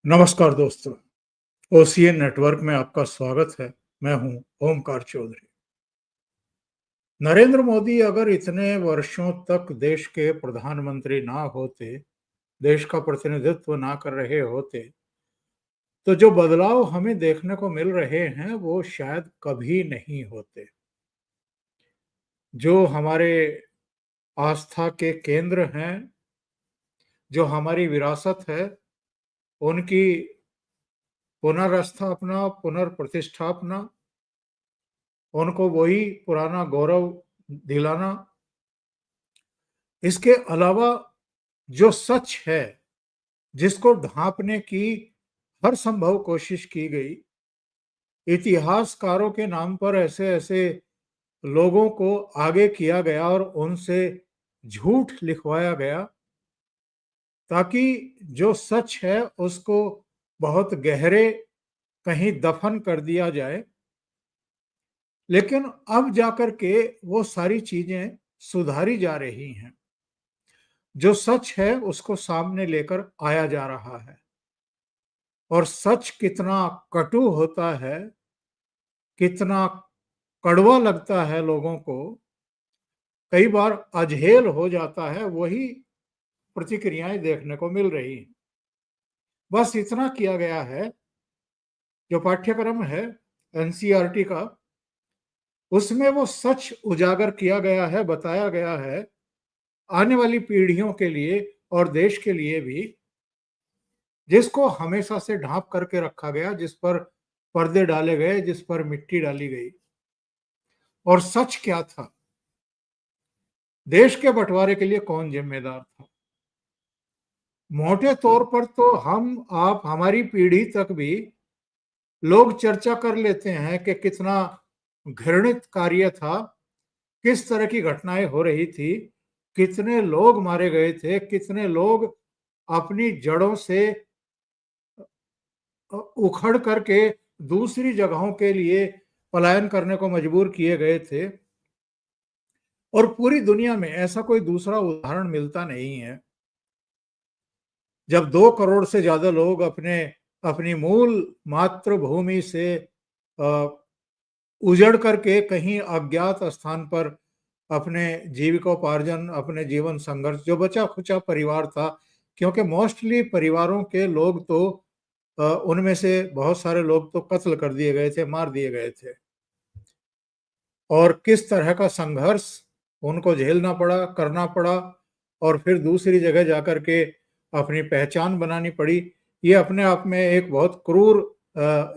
नमस्कार दोस्तों, OCN network में आपका स्वागत है। मैं हूं ओमकार चौधरी। नरेंद्र मोदी अगर इतने वर्षों तक देश के प्रधानमंत्री ना होते, देश का प्रतिनिधित्व ना कर रहे होते, तो जो बदलाव हमें देखने को मिल रहे हैं, वो शायद कभी नहीं होते। जो हमारे आस्था के केंद्र हैं, जो हमारी विरासत है, उनकी पुनर्स्थापना, पुनर्प्रतिष्ठापना, उनको वही पुराना गौरव दिलाना, इसके अलावा जो सच है, जिसको ढांपने की हर संभव कोशिश की गई, इतिहासकारों के नाम पर ऐसे-ऐसे लोगों को आगे किया गया और उनसे झूठ लिखवाया गया, ताकि जो सच है उसको बहुत गहरे कहीं दफन कर दिया जाए। लेकिन अब जाकर के वो सारी चीजें सुधारी जा रही हैं। जो सच है उसको सामने लेकर आया जा रहा है और सच कितना कटु होता है, कितना कड़वा लगता है लोगों को, कई बार अझेल हो जाता है, वही प्रतिक्रियाएं देखने को मिल रही हैं। बस इतना किया गया है, जो पाठ्यक्रम है एनसीईआरटी का, उसमें वो सच उजागर किया गया है, बताया गया है आने वाली पीढ़ियों के लिए और देश के लिए भी, जिसको हमेशा से ढांप करके रखा गया, जिस पर पर्दे डाले गए, जिस पर मिट्टी डाली गई। और सच क्या था? देश के बंटवारे के लिए कौन जिम्मेदार था? मोटे तौर पर तो हम, आप, हमारी पीढ़ी तक भी लोग चर्चा कर लेते हैं कि कितना घृणित कार्य था, किस तरह की घटनाएं हो रही थी, कितने लोग मारे गए थे, कितने लोग अपनी जड़ों से उखड़ करके दूसरी जगहों के लिए पलायन करने को मजबूर किए गए थे। और पूरी दुनिया में ऐसा कोई दूसरा उदाहरण मिलता नहीं है, जब 2 करोड़ से ज्यादा लोग अपनी मूल मातृभूमि से अ, उजड़ करके कहीं अज्ञात स्थान पर अपने जीविकोपार्जन, अपने जीवन संघर्ष, जो बचा खुचा परिवार था, क्योंकि मोस्टली परिवारों के लोग तो उनमें से बहुत सारे लोग तो कत्ल कर दिए गए थे, मार दिए गए थे, और किस तरह का संघर्ष उनको झेलना पड़ा, करना पड़ा, और फिर दूसरी जगह जाकर के अपनी पहचान बनानी पड़ी। ये अपने आप में एक बहुत क्रूर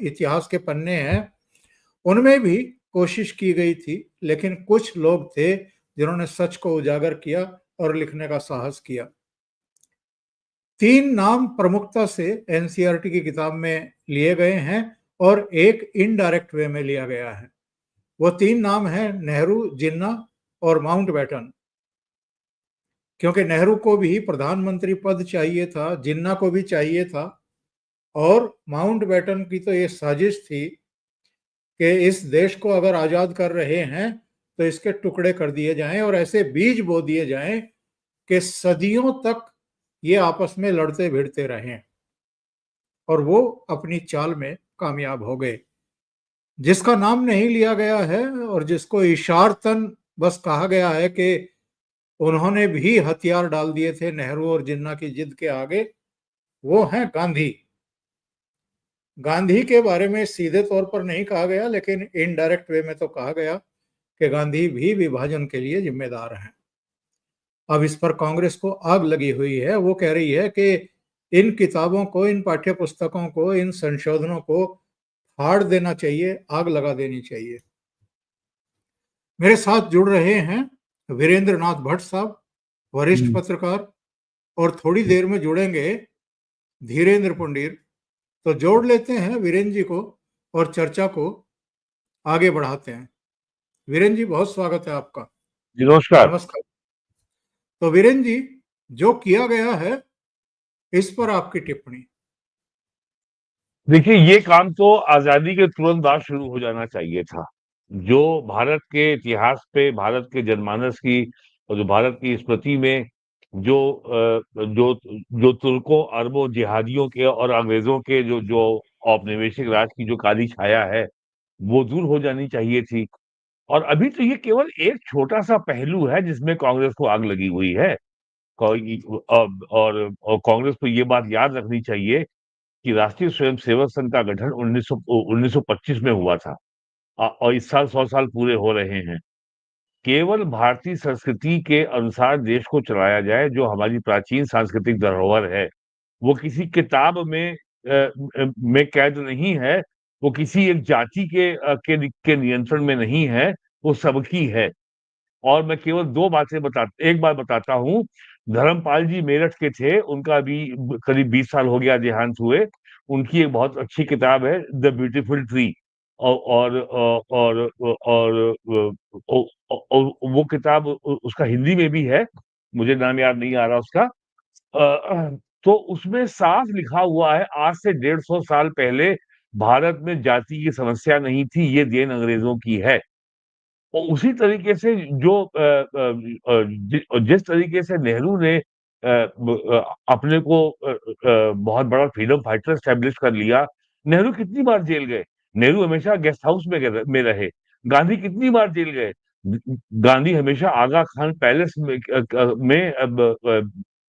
इतिहास के पन्ने हैं। उनमें भी कोशिश की गई थी, लेकिन कुछ लोग थे जिन्होंने सच को उजागर किया और लिखने का साहस किया। 3 नाम प्रमुखता से एनसीईआरटी की किताब में लिए गए हैं और एक इनडायरेक्ट वे में लिया गया है। वो 3 नाम हैं नेहरू, जिन्ना और माउंटबेटन। क्योंकि नेहरू को भी प्रधानमंत्री पद चाहिए था, जिन्ना को भी चाहिए था, और माउंटबेटन की तो ये साजिश थी कि इस देश को अगर आजाद कर रहे हैं तो इसके टुकड़े कर दिए जाएं और ऐसे बीज बो दिए जाएं कि सदियों तक ये आपस में लड़ते भिड़ते रहें। और वो अपनी चाल में कामयाब हो गए। जिसका नाम नहीं लिया गया है और जिसको इशारतन बस कहा गया है कि उन्होंने भी हथियार डाल दिए थे नेहरू और जिन्ना की जिद के आगे, वो हैं गांधी। गांधी के बारे में सीधे तौर पर नहीं कहा गया, लेकिन इनडायरेक्ट वे में तो कहा गया कि गांधी भी विभाजन के लिए जिम्मेदार हैं। अब इस पर कांग्रेस को आग लगी हुई है। वो कह रही है कि इन किताबों को, इन पाठ्य पुस्तकों को, इन संशोधनों को फाड़ देना चाहिए, आग लगा देनी चाहिए। मेरे साथ जुड़ रहे हैं वीरेंद्र नाथ भट्ट साहब, वरिष्ठ पत्रकार, और थोड़ी देर में जुड़ेंगे धीरेन्द्र पुंडीर। तो जोड़ लेते हैं वीरेंद्र जी को और चर्चा को आगे बढ़ाते हैं। वीरेंद्र जी, बहुत स्वागत है आपका। जी नमस्कार। नमस्कार। तो वीरेंद्र जी, जो किया गया है इस पर आपकी टिप्पणी। देखिए, ये काम तो आजादी के तुरंत बाद शुरू हो जाना चाहिए था। जो भारत के इतिहास पे, भारत के जनमानस की और जो भारत की स्मृति में जो तुर्कों, अरबों, जिहादियों के और अंग्रेजों के जो जो औपनिवेशिक राज की जो काली छाया है, वो दूर हो जानी चाहिए थी। और अभी तो ये केवल एक छोटा-सा पहलू है जिसमें कांग्रेस को आग लगी हुई है। कोई और कांग्रेस को ये बात याद रखनी चाहिए कि राष्ट्रीय स्वयंसेवक संघ का गठन 1925 में हुआ था। और इस साल 100 साल पूरे हो रहे हैं। केवल भारतीय संस्कृति के अनुसार देश को चलाया जाए, जो हमारी प्राचीन सांस्कृतिक धरोहर है, वो किसी किताब में कैद नहीं है, वो किसी एक जाति के नियंत्रण में नहीं है, वो सबकी है। और मैं केवल 2 बातें बता एक बात बताता हूँ, धर्मपाल जी मेरठ के थे, उनका अभी करीब 20 साल हो गया देहांत हुए। उनकी एक बहुत अच्छी किताब है द ब्यूटीफुल ट्री। औ और वो किताब उसका हिंदी में भी है, मुझे नाम याद नहीं आ रहा उसका। तो उसमें साफ लिखा हुआ है, आज से 150 साल पहले भारत में जाति की समस्या नहीं थी, ये देन अंग्रेजों की है। और उसी तरीके से जिस तरीके से नेहरू ने अपने को बहुत बड़ा फ्रीडम फाइटर एस्टेब्लिश कर लिया। नेहरू कितनी बार जेल गए? नेहरू हमेशा गेस्ट हाउस में रहे। गांधी कितनी बार जेल गए? गांधी हमेशा आगा खान पैलेस में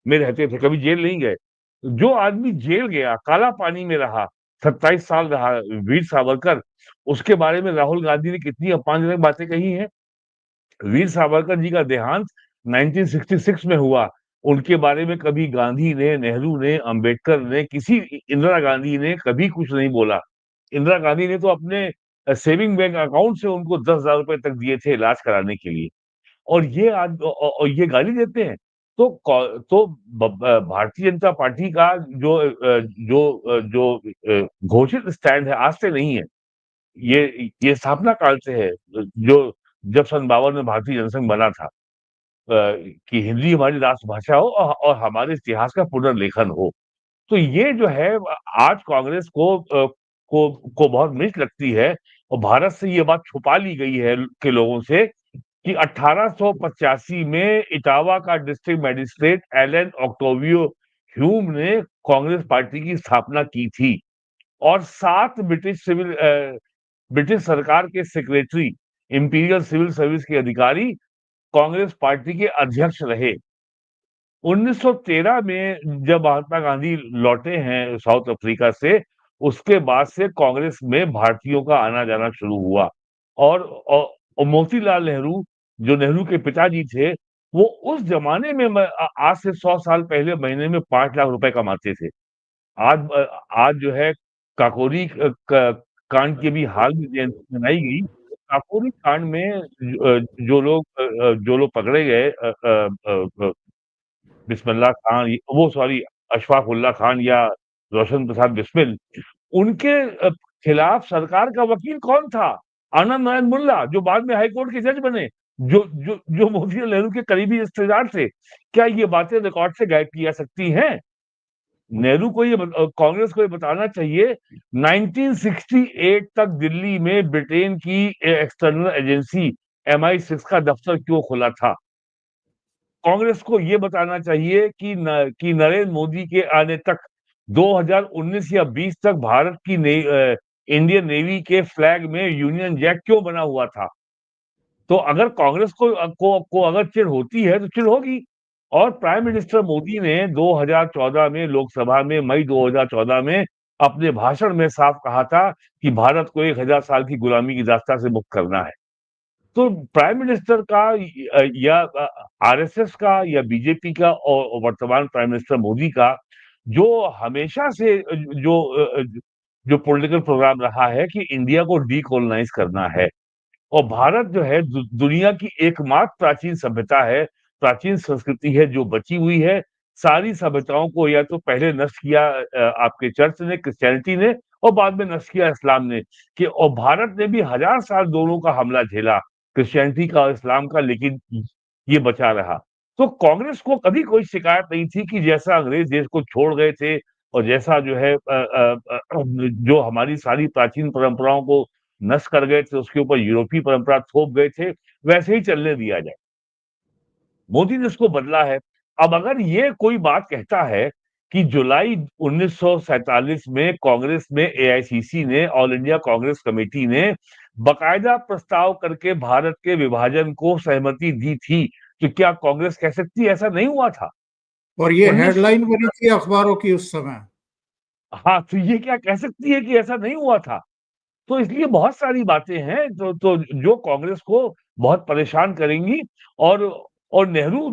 रहते थे, कभी जेल नहीं गए। जो आदमी जेल गया, काला पानी में रहा, 27 साल रहा, वीर सावरकर, उसके बारे में राहुल गांधी ने कितनी अपमानजनक बातें कही हैं। वीर सावरकर जी का देहांत 1966 में हुआ। उनके बारे में कभी गांधी ने, नेहरू ने, अंबेडकर ने, इंदिरा गांधी ने कभी कुछ नहीं बोला। इंदिरा गांधी ने तो अपने सेविंग बैंक अकाउंट से उनको 10,000 रुपए तक दिए थे इलाज कराने के लिए। और ये गाली देते हैं। भारतीय जनता पार्टी का जो घोषित स्टैंड है, आज से नहीं है। ये स्थापना काल से है, जो जब सन 52 में भारतीय जनसंघ बना था, कि हिंदी हमारी राष्ट्रभाषा हो और हमारे इतिहास का पुनर्लेखन हो। तो ये जो है आज कांग्रेस को बहुत मिर्च लगती है, और भारत से ये बात छुपा ली गई है के लोगों से, कि 1885 में इटावा का district magistrate Allan Octavian Hume ने कांग्रेस पार्टी की स्थापना की थी। और 7 ब्रिटिश सरकार के सेक्रेटरी, इंपीरियल सिविल सर्विस के अधिकारी कांग्रेस पार्टी के अध्यक्ष रहे। 1913 में जब महात्मा गांधी लौटे हैं साउथ अफ्रीका से, उसके बाद से कांग्रेस में भारतीयों का आना जाना शुरू हुआ। और मोतीलाल नेहरू, जो नेहरू के पिताजी थे, वो उस जमाने में आज से 100 साल पहले महीने में 5 लाख रुपए कमाते थे। आज जो है काकोरी कांड की भी हाल में जयंती मनाई गई। काकोरी कांड में जो लोग पकड़े गए, बिस्मिल्लाह खान, वो सॉरी, अशफाक उल्लाह खान या रोशन प्रसाद बिस्मिल, उनके खिलाफ सरकार का वकील कौन था? आनंद नारायण मुल्ला, जो बाद में हाई कोर्ट के जज बने, जो मोतीलाल नेहरू के करीबी रिश्तेदार थे। क्या ये बातें रिकॉर्ड से गायब की जा सकती हैं? नेहरू को कांग्रेस को ये बताना चाहिए, 1968 तक दिल्ली में ब्रिटेन की एक्सटर्नल एजेंसी MI6 का दफ्तर क्यों खुला था? कांग्रेस को ये बताना चाहिए कि नरेंद्र मोदी के आने तक 2019 या 20 तक भारत की इंडियन नेवी के फ्लैग में यूनियन जैक क्यों बना हुआ था? तो अगर कांग्रेस को अगर चिढ़ होती है तो चिढ़ होगी। और प्राइम मिनिस्टर मोदी ने 2014 में लोकसभा में, मई 2014 में अपने भाषण में साफ कहा था कि भारत को 1000 साल की गुलामी की दास्ता से मुक्त करना है। तो प्राइम मिनिस्टर का या आरएसएस का या बीजेपी का और वर्तमान प्राइम मिनिस्टर मोदी का जो हमेशा से जो पॉलिटिकल प्रोग्राम रहा है कि इंडिया को डीकोलोनाइज करना है। और भारत जो है दुनिया की एकमात्र प्राचीन सभ्यता है, प्राचीन संस्कृति है जो बची हुई है। सारी सभ्यताओं को या तो पहले नष्ट किया आपके चर्च ने, क्रिश्चियनिटी ने, और बाद में नष्ट किया इस्लाम ने। कि और भारत ने भी 1000 साल दोनों का हमला झेला, क्रिश्चियनिटी का और इस्लाम का, लेकिन ये बचा रहा। तो कांग्रेस को कभी कोई शिकायत नहीं थी कि जैसा अंग्रेज देश को छोड़ गए थे, और जैसा जो है जो हमारी सारी प्राचीन परंपराओं को नष्ट कर गए थे, उसके ऊपर यूरोपीय परंपरा थोप गए थे, वैसे ही चलने दिया जाए। मोदी ने इसको बदला है। अब अगर ये कोई बात कहता है कि जुलाई 1947 में कांग्रेस में एआईसीसी ने, ऑल इंडिया कांग्रेस कमेटी ने बाकायदा प्रस्ताव करके भारत के विभाजन को सहमति दी थी, तो क्या कांग्रेस कह सकती है ऐसा नहीं हुआ था? और ये 19 हेडलाइन बनी थी अखबारों की उस समय। हाँ, तो ये क्या कह सकती है कि ऐसा नहीं हुआ था? तो इसलिए बहुत सारी बातें हैं तो जो कांग्रेस को बहुत परेशान करेंगी। और नेहरू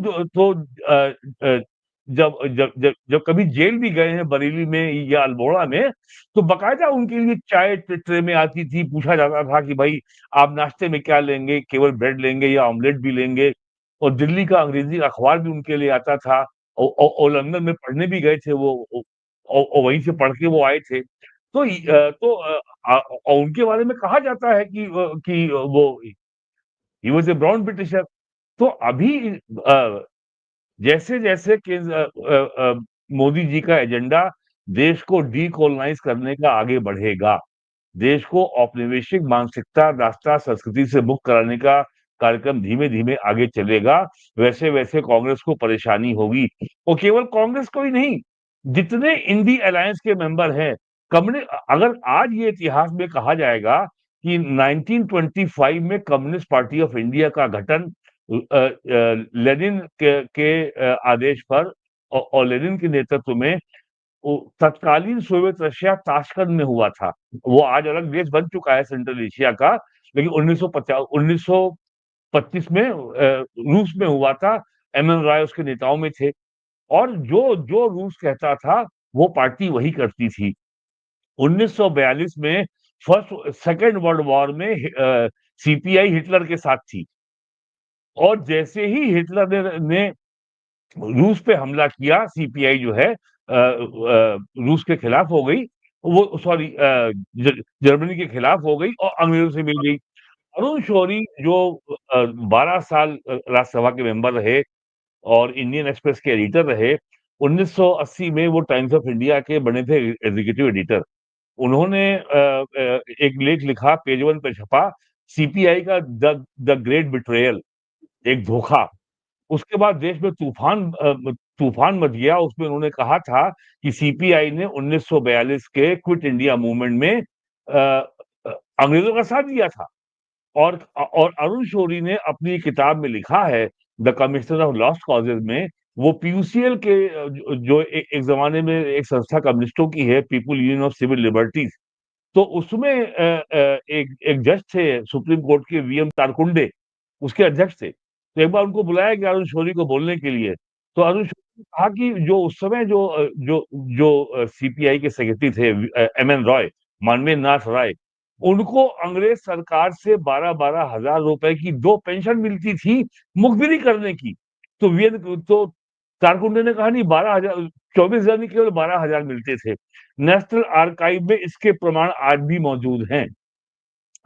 जब जब जब जब कभी जेल भी गए हैं बरेली में या अल्मोड़ा में, तो बाकायदा उनके लिए चाय ट्रे में आती थी, पूछा जाता था कि भाई आप नाश्ते में क्या लेंगे, केवल ब्रेड लेंगे या ऑमलेट भी लेंगे। और दिल्ली का अंग्रेजी अखबार भी उनके लिए आता था। और लंदन में पढ़ने भी गए थे वो, और वहीं से पढ़ के वो आए थे। और उनके बारे में कहा जाता है कि वो he was A brown britisher. तो अभी जैसे-जैसे मोदी जी का एजेंडा देश को डीकोलोनाइज़ करने का आगे बढ़ेगा, देश को औपनिवेशिक मानसिकता, राष्ट्र, संस्कृति से मुक्त कराने का कार्यक्रम धीमे-धीमे आगे चलेगा, वैसे-वैसे कांग्रेस को परेशानी होगी। और केवल कांग्रेस को ही नहीं, जितने इंडी अलायंस के मेंबर हैं, अगर आज ये इतिहास में कहा जाएगा कि 1925 में कम्युनिस्ट पार्टी ऑफ इंडिया का गठन लेनिन के आदेश पर और लेनिन के नेतृत्व में तत्कालीन सोवियत रशिया ताशकंद में हुआ था। वो आज अलग देश बन चुका है सेंट्रल एशिया का, लेकिन 1925 में रूस में हुआ था। एमएन राय उसके नेताओं में थे। और जो जो रूस कहता था, वो पार्टी वही करती थी। 1942 में फर्स्ट सेकंड वर्ल्ड वॉर में सीपीआई हिटलर के साथ थी। और जैसे ही हिटलर ने रूस पे हमला किया, सीपीआई जो है रूस के खिलाफ हो गई, वो सॉरी जर्मनी के खिलाफ हो गई और अंग्रेजों से मिल गई। अरुण शौरी जो 12 साल राज्यसभा के मेंबर रहे और इंडियन एक्सप्रेस के एडिटर रहे, 1980 में वो टाइम्स ऑफ इंडिया के बने थे एग्जीक्यूटिव एडिटर। उन्होंने एक लेख लिखा, पेज वन पे छपा, सीपीआई का द ग्रेट बिट्रेयल, एक धोखा। उसके बाद देश में तूफान मच गया। उसमें उन्होंने कहा था कि सीपीआई ने 1942 के क्विट इंडिया मूवमेंट में अंग्रेजों का साथ दिया था। और अरुण शौरी ने अपनी किताब में लिखा है, the commissioner of lost causes में, वो पीयूसीएल के जो एक जमाने में एक संस्था कम्युनिस्टों की है, people union of civil liberties. तो उसमें एक जज थे सुप्रीम कोर्ट के वीएम तारकुंडे, उसके अध्यक्ष थे। तो एक बार उनको बुलाया गया अरुण शौरी को बोलने के लिए। तो अरुण शौरी ने कहा कि जो उस समय जो सीपीआई के सेक्रेटरी थे एमएन रॉय, मानवेंद्र नाथ राय, उनको अंग्रेज सरकार से 12-12 हजार रुपए की 2 पेंशन मिलती थी मुखबिरी करने की। तो तारकुंडे ने कहा नहीं, 12,000 24,000 नहीं, केवल 12,000 मिलते थे। नेशनल आर्काइव में इसके प्रमाण आज भी मौजूद हैं।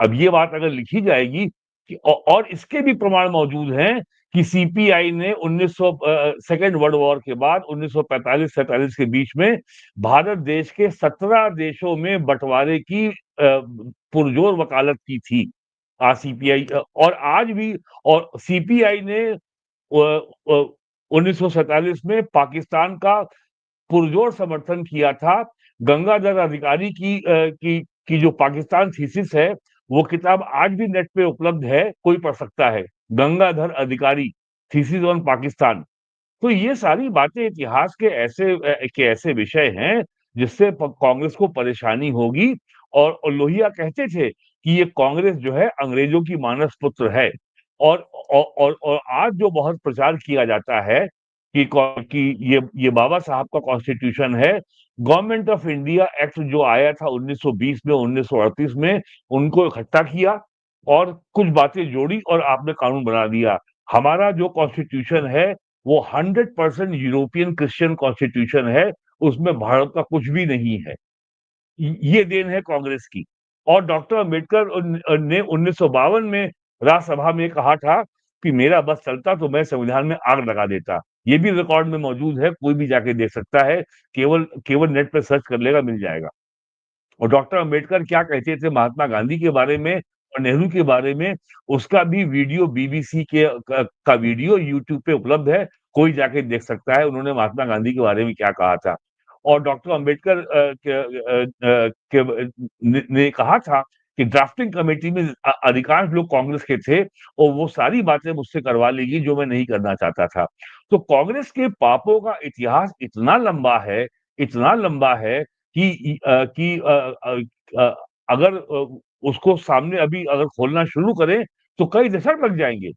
अब ये बात अगर लिखी जाएगी कि और इसके भी प्रमाण मौजूद हैं कि सीपीआई ने 2nd वर्ल्ड वॉर के बाद 1945-47 के बीच में भारत देश के 17 देशों में बंटवारे की पुरजोर वकालत की थी। सीपीआई और आज भी। और सीपीआई ने 1947 में पाकिस्तान का पुरजोर समर्थन किया था। गंगाधर अधिकारी की जो पाकिस्तान थीसिस है, वो किताब आज भी नेट पे उपलब्ध है, कोई पढ़ सकता है। गंगाधर अधिकारी, थीसिस ऑन पाकिस्तान। तो ये सारी बातें इतिहास के ऐसे विषय हैं जिससे कांग्रेस को परेशानी होगी। और लोहिया कहते थे कि ये कांग्रेस जो है अंग्रेजों की मानस पुत्र है। और आज जो बहुत प्रचार किया जाता है कि ये बाबा साहब का कॉन्स्टिट्यूशन है, गवर्नमेंट ऑफ इंडिया एक्ट जो आया था 1920 में, 1938 में, उनको इकट्ठा किया और कुछ बातें जोड़ी और आपने कानून बना दिया। हमारा जो कॉन्स्टिट्यूशन है वो 100% यूरोपियन क्रिश्चियन कॉन्स्टिट्यूशन है, उसमें भारत का कुछ भी नहीं है। ये देन है कांग्रेस की। और डॉक्टर अंबेडकर ने 1952 में राज्यसभा में कहा था कि मेरा बस चलता तो मैं संविधान में आग लगा देता। ये भी रिकॉर्ड में मौजूद है, कोई भी जाके देख सकता है, केवल केवल नेट पे सर्च कर लेगा, मिल जाएगा। और डॉक्टर अंबेडकर क्या कहते थे महात्मा गांधी के बारे में और नेहरू के बारे में, उसका भी वीडियो बीबीसी का वीडियो यूट्यूब पे उपलब्ध है। कोई जाके देख सकता है उन्होंने महात्मा गांधी के बारे में क्या कहा था। और डॉक्टर अंबेडकर ने कहा था कि ड्राफ्टिंग कमेटी में अधिकांश लोग कांग्रेस के थे और वो सारी बातें मुझसे करवा लेगी जो मैं नहीं करना चाहता था। तो कांग्रेस के पापों का इतिहास इतना लंबा है कि अगर उसको सामने अभी अगर खोलना शुरू करें तो कई दशक लग जाएँगे।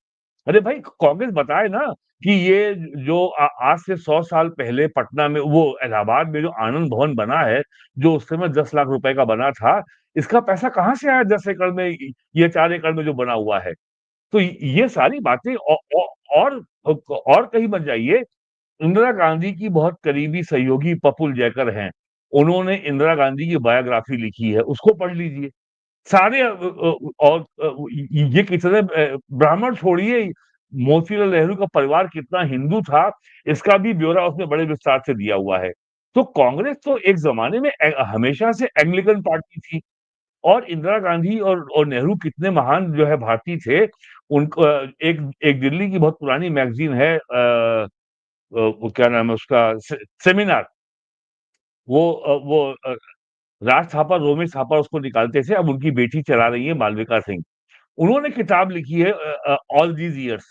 अरे भाई कांग्रेस बताए ना कि ये जो आज से 100 साल पहले पटना में वो इलाहाबाद में जो आनंद भवन बना है, जो उस समय 10 लाख रुपए का बना था, इसका पैसा कहाँ से आया 10 एकड़ में ये 4 एकड़ में जो बना हुआ है। तो ये सारी बातें और और कहीं मत जाइए, इंदिरा गांधी की बहुत करीबी सहयोगी प्रफुल्ल जयकर हैं। उन्होंने इंदिरा गांधी की बायोग्राफी लिखी है, उसको पढ़ लीजिए। सारे और ये कितने ब्राह्मण छोड़िए, मोतीलाल नेहरू का परिवार कितना हिंदू था, इसका भी ब्यौरा उसमें बड़े विस्तार से दिया हुआ है। तो कांग्रेस तो एक ज़माने में हमेशा से एंग्लिकन पार्टी थी और इंदिरा गांधी और नेहरू कितने महान जो है भारतीय थे, उनको एक एक दिल्ली की बहुत पुरानी मैगज़ीन है वो क्या नाम है उसका सेमिनार, वो राज थापर, रोमेश थापर उसको निकालते थे, अब उनकी बेटी चला रही है मालविका सिंह। उन्होंने किताब लिखी है ऑल दीज़ इयर्स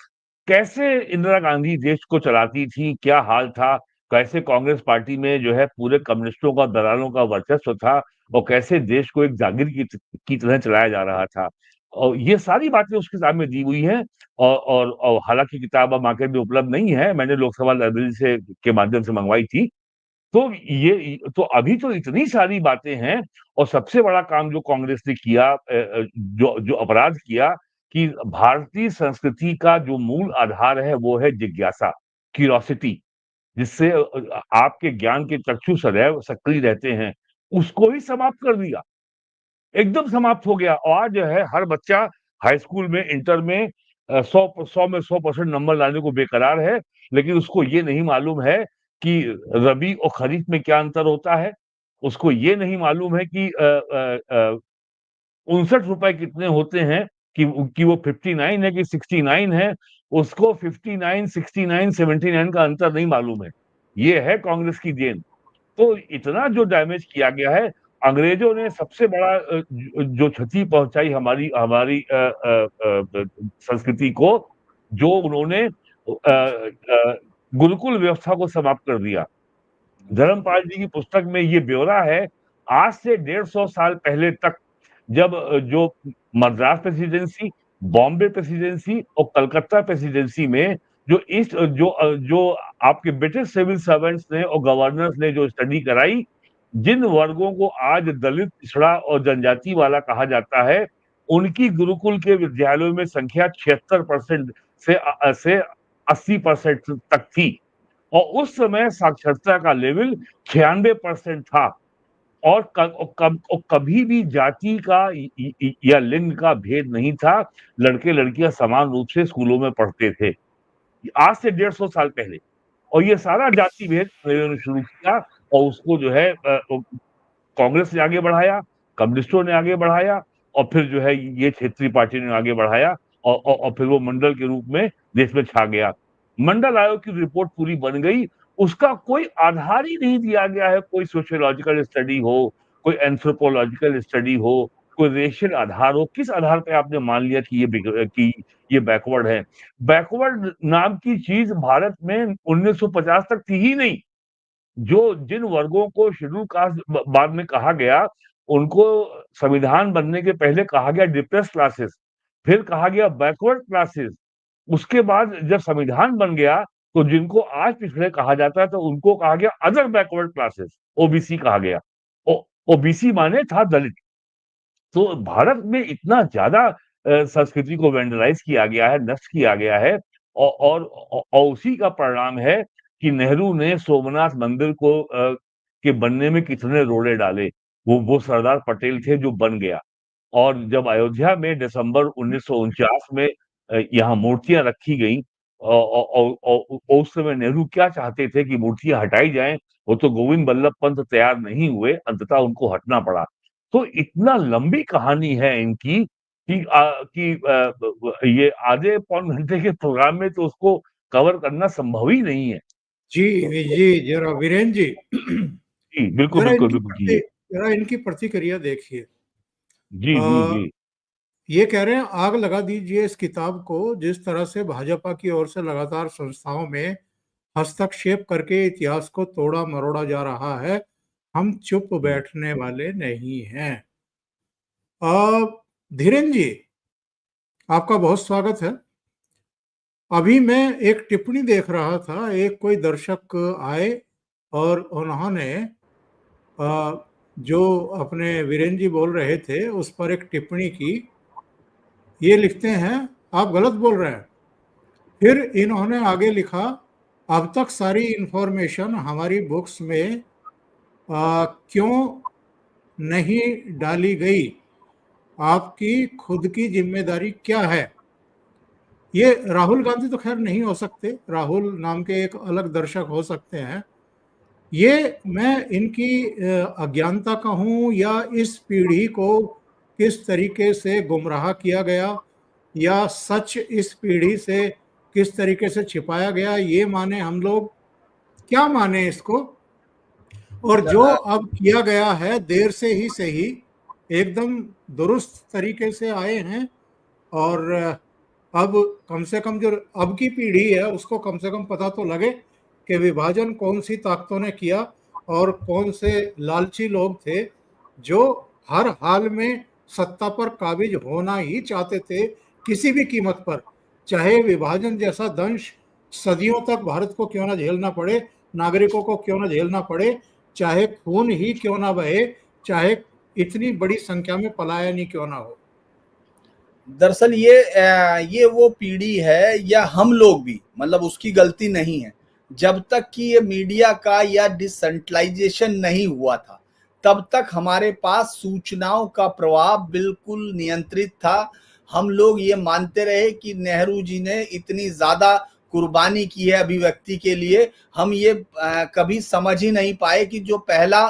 कैसे इंदिरा गांधी देश को चलाती थी, क्या हाल था, कैसे कांग्रेस पार्टी में जो है पूरे कम्युनिस्टों का, दलालों का वर्चस्व था और कैसे देश को एक जागीर की तरह चलाया जा रहा था। और ये सारी बातें उस किताब में दी हुई हैं और हालाँकि किताब अब मार्केट में उपलब्ध नहीं है, मैंने लोकसभा लाइब्रेरी से के माध्यम से मँगवाई थी। तो ये तो अभी तो इतनी सारी बातें हैं और सबसे बड़ा काम जो कांग्रेस ने किया जो जो अपराध किया कि भारतीय संस्कृति का जो मूल आधार है वो है जिज्ञासा, क्यूरियोसिटी जिससे आपके ज्ञान के चक्षु सदैव सक्रिय रहते हैं, उसको ही समाप्त कर दिया। एकदम समाप्त हो गया और आज जो है हर बच्चा हाई स्कूल में, इंटर में 100 में 100% नंबर लाने को बेकरार है, लेकिन उसको ये नहीं मालूम है कि रबी और खरीफ में क्या अंतर होता है। उसको ये नहीं मालूम है कि ₹59 कितने होते हैं कि वो 59 है कि 69 है, उसको 59, 69, 79 का अंतर नहीं मालूम है। ये है कांग्रेस की देन। तो इतना जो डैमेज किया गया है, अंग्रेज़ों ने सबसे बड़ा जो क्षति पहुँचाई हमारी हमारी संस्कृति को, जो उन्होंने गुरुकुल व्यवस्था को समाप्त कर दिया। धर्मपाल जी की पुस्तक में ये ब्यौरा है, आज से 150 साल पहले तक जब जो मद्रास प्रेसिडेंसी, बॉम्बे प्रेसिडेंसी और कलकत्ता प्रेसिडेंसी में जो आपके ब्रिटिश सिविल सर्वेंट्स ने और गवर्नर्स ने जो स्टडी कराई, जिन वर्गों को आज दलित, पिछड़ा और जनजाति वाला कहा जाता है, उनकी गुरुकुल के विद्यालयों में संख्या 76% से 80% तक थी और उस समय साक्षरता का लेवल 96% था। और कभी भी जाति का या लिंग का भेद नहीं था, लड़के-लड़कियाँ समान रूप से स्कूलों में पढ़ते थे। आज से 150 साल पहले और ये सारा जाति भेद अंग्रेजों ने शुरू किया और उसको जो है कांग्रेस ने आगे बढ़ाया, कम्युनिस्टों ने आगे बढ़ाया और फिर जो है ये क्षेत्रीय पार्टी ने आगे बढ़ाया और फिर वो मंडल के रूप में देश में छा गया। मंडल आयोग की रिपोर्ट पूरी बन गई, उसका कोई आधार ही नहीं दिया गया है, कोई सोशियोलॉजिकल स्टडी हो, कोई एंथ्रोपोलॉजिकल स्टडी हो, कोई रेशियल आधार हो, किस आधार पे आपने मान लिया कि ये बैकवर्ड है? बैकवर्ड नाम की चीज़ भारत में 1950 तक थी ही नहीं। जो जिन वर्गों को शेड्यूल कास्ट बाद में कहा गया, उनको संविधान बनने के पहले कहा गया डिप्रेस्ड क्लासेस, फिर कहा गया बैकवर्ड क्लासेस, उसके बाद जब संविधान बन गया, तो जिनको आज पिछड़े कहा जाता है, तो उनको कहा गया अदर बैकवर्ड क्लासेस, ओबीसी कहा गया। ओ ओबीसी माने था दलित। तो भारत में इतना ज़्यादा संस्कृति को वैंडलाइज़ किया गया है, नष्ट किया गया है और उसी का परिणाम है कि नेहरू ने सोमनाथ मंदिर के बनने में कितने रोड़े डाले। वो सरदार पटेल थे जो बन गया और जब अयोध्या में दिसंबर 1949 में यहाँ मूर्तियाँ रखी गईं उस समय नेहरू क्या चाहते थे कि मूर्तियाँ हटाई जाएँ, वो तो गोविंद बल्लभ पंत तैयार नहीं हुए, अंततः उनको हटना पड़ा। तो इतना लंबी कहानी है इनकी कि ये आधे पौन घंटे के प्रोग्राम में तो उसको कवर करना संभव ही नहीं है। जी, जरा वीरेन जी, जी, बिल्कुल, बिल्कुल, बिल्कुल कीजिए। जरा इनकी प्रतिक्रिया देखिए। जी, जी, अ, जी। ये कह रहे हैं आग लगा दीजिए इस किताब को, जिस तरह से भाजपा की ओर से लगातार संस्थाओं में हस्तक्षेप करके इतिहास को तोड़ा मरोड़ा जा रहा है। हम चुप हुँ, बैठने वाले नहीं हैं। अ, धीरेन जी, आपका बहुत स्वागत है। अभी मैं एक टिप्पणी देख रहा था, एक कोई दर्शक आए और उन्होंने जो अपने वीरेन जी बोल रहे थे उस पर एक टिप्पणी की। ये लिखते हैं, आप गलत बोल रहे हैं। फिर इन्होंने आगे लिखा, अब तक सारी इंफॉर्मेशन हमारी बुक्स में क्यों नहीं डाली गई? आपकी खुद की जिम्मेदारी क्या है? ये राहुल गांधी तो खैर नहीं हो सकते, राहुल नाम के एक अलग दर्शक हो सकते हैं। ये मैं इनकी अज्ञानता कहूँ या इस पीढ़ी को किस तरीके से गुमराह किया गया या सच इस पीढ़ी से किस तरीके से छिपाया गया, ये माने हम लोग, क्या माने इसको। और जो अब किया गया है देर से ही सही, एकदम दुरुस्त तरीके से आए हैं। और अब कम से कम जो अब की पीढ़ी है उसको कम से कम पता तो लगे कि विभाजन कौन सी ताकतों ने किया और कौन से लालची लोग थे जो हर हाल में सत्ता पर काबिज होना ही चाहते थे, किसी भी कीमत पर, चाहे विभाजन जैसा दंश सदियों तक भारत को क्यों ना झेलना पड़े, नागरिकों को क्यों ना झेलना पड़े, चाहे खून ही क्यों ना बहे, चाहे इतनी बड़ी संख्या में पलायन ही क्यों ना हो। दरअसल ये वो पीढ़ी है, या हम लोग भी, मतलब उसकी गलती नहीं है। जब तक कि ये मीडिया का या डिसेंट्रलाइजेशन नहीं हुआ था, तब तक हमारे पास सूचनाओं का प्रवाह बिल्कुल नियंत्रित था। हम लोग ये मानते रहे कि नेहरू जी ने इतनी ज्यादा कुर्बानी की है अभिव्यक्ति के लिए। हम ये कभी समझ ही नहीं पाए कि जो पहला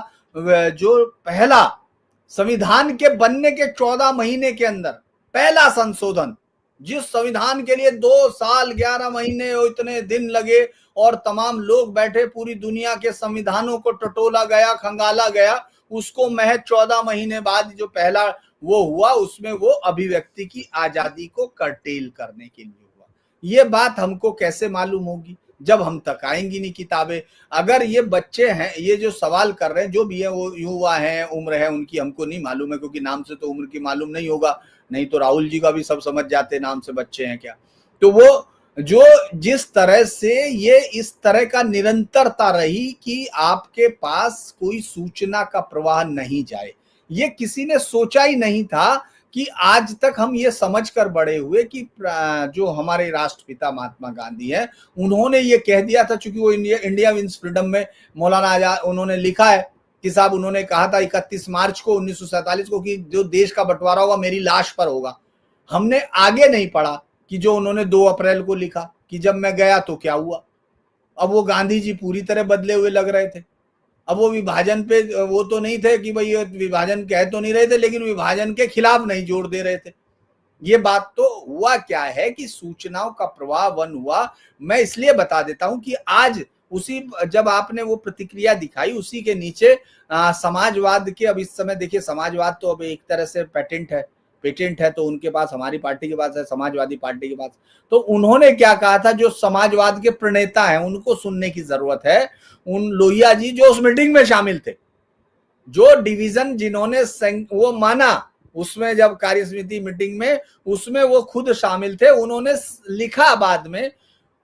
संविधान के बनने के 14 महीने के अंदर पहला संशोधन, जिस संविधान के लिए 2 साल 11 महीने और इतने दिन लगे और तमाम लोग बैठे, पूरी दुनिया के संविधानों को टटोला गया, खंगाला गया, उसको महज 14 महीने बाद जो पहला वो हुआ, उसमें वो अभिव्यक्ति की आजादी को कर्टेल करने के लिए हुआ। ये बात हमको कैसे मालूम होगी जब हम तक आएंगी नहीं किताबें। अगर ये बच्चे हैं, ये जो सवाल कर रहे हैं, जो भी है वो युवा है, उम्र है उनकी हमको नहीं मालूम है, क्योंकि नाम से तो उम्र की मालूम नहीं होगा, नहीं तो राहुल जी का भी सब समझ जाते नाम से बच्चे हैं क्या। तो वो जो जिस तरह से ये इस तरह का निरंतरता रही कि आपके पास कोई सूचना का प्रवाह नहीं जाए, ये किसी ने सोचा ही नहीं था। कि आज तक हम ये समझ कर बड़े हुए कि जो हमारे राष्ट्रपिता महात्मा गांधी हैं, उन्होंने ये कह दिया था, चूंकि वो इंडिया विंस फ्रीडम में मौलाना आजाद उन्होंने लिखा है कि साहब, उन्होंने कहा था 31 मार्च को 1947 को कि जो देश का बंटवारा होगा मेरी लाश पर होगा। हमने आगे नहीं पढ़ा कि जो उन्होंने 2 अप्रैल को लिखा कि जब मैं गया तो क्या हुआ। अब वो गांधी जी पूरी तरह बदले हुए लग रहे थे। अब वो विभाजन पे वो तो नहीं थे कि भाई विभाजन कह तो नहीं रहे थे, लेकिन विभाजन के खिलाफ नहीं जोर दे रहे थे। ये बात तो हुआ क्या है कि सूचनाओं का प्रवाह वन हुआ। मैं इसलिए बता देता हूं कि आज उसी जब आपने वो प्रतिक्रिया दिखाई, उसी के नीचे समाजवाद के, अब इस समय देखिए समाजवाद तो अब एक तरह से पेटेंट है, तो उनके पास, हमारी पार्टी के पास है, समाजवादी पार्टी के पास। तो उन्होंने क्या कहा था, जो समाजवाद के प्रणेता हैं उनको सुनने की जरूरत है। उन लोहिया जी जो उस मीटिंग में शामिल थे, जो डिवीजन जिन्होंने वो माना, उसमें जब कार्य समिति मीटिंग में, उसमें वो खुद शामिल थे। उन्होंने लिखा बाद में,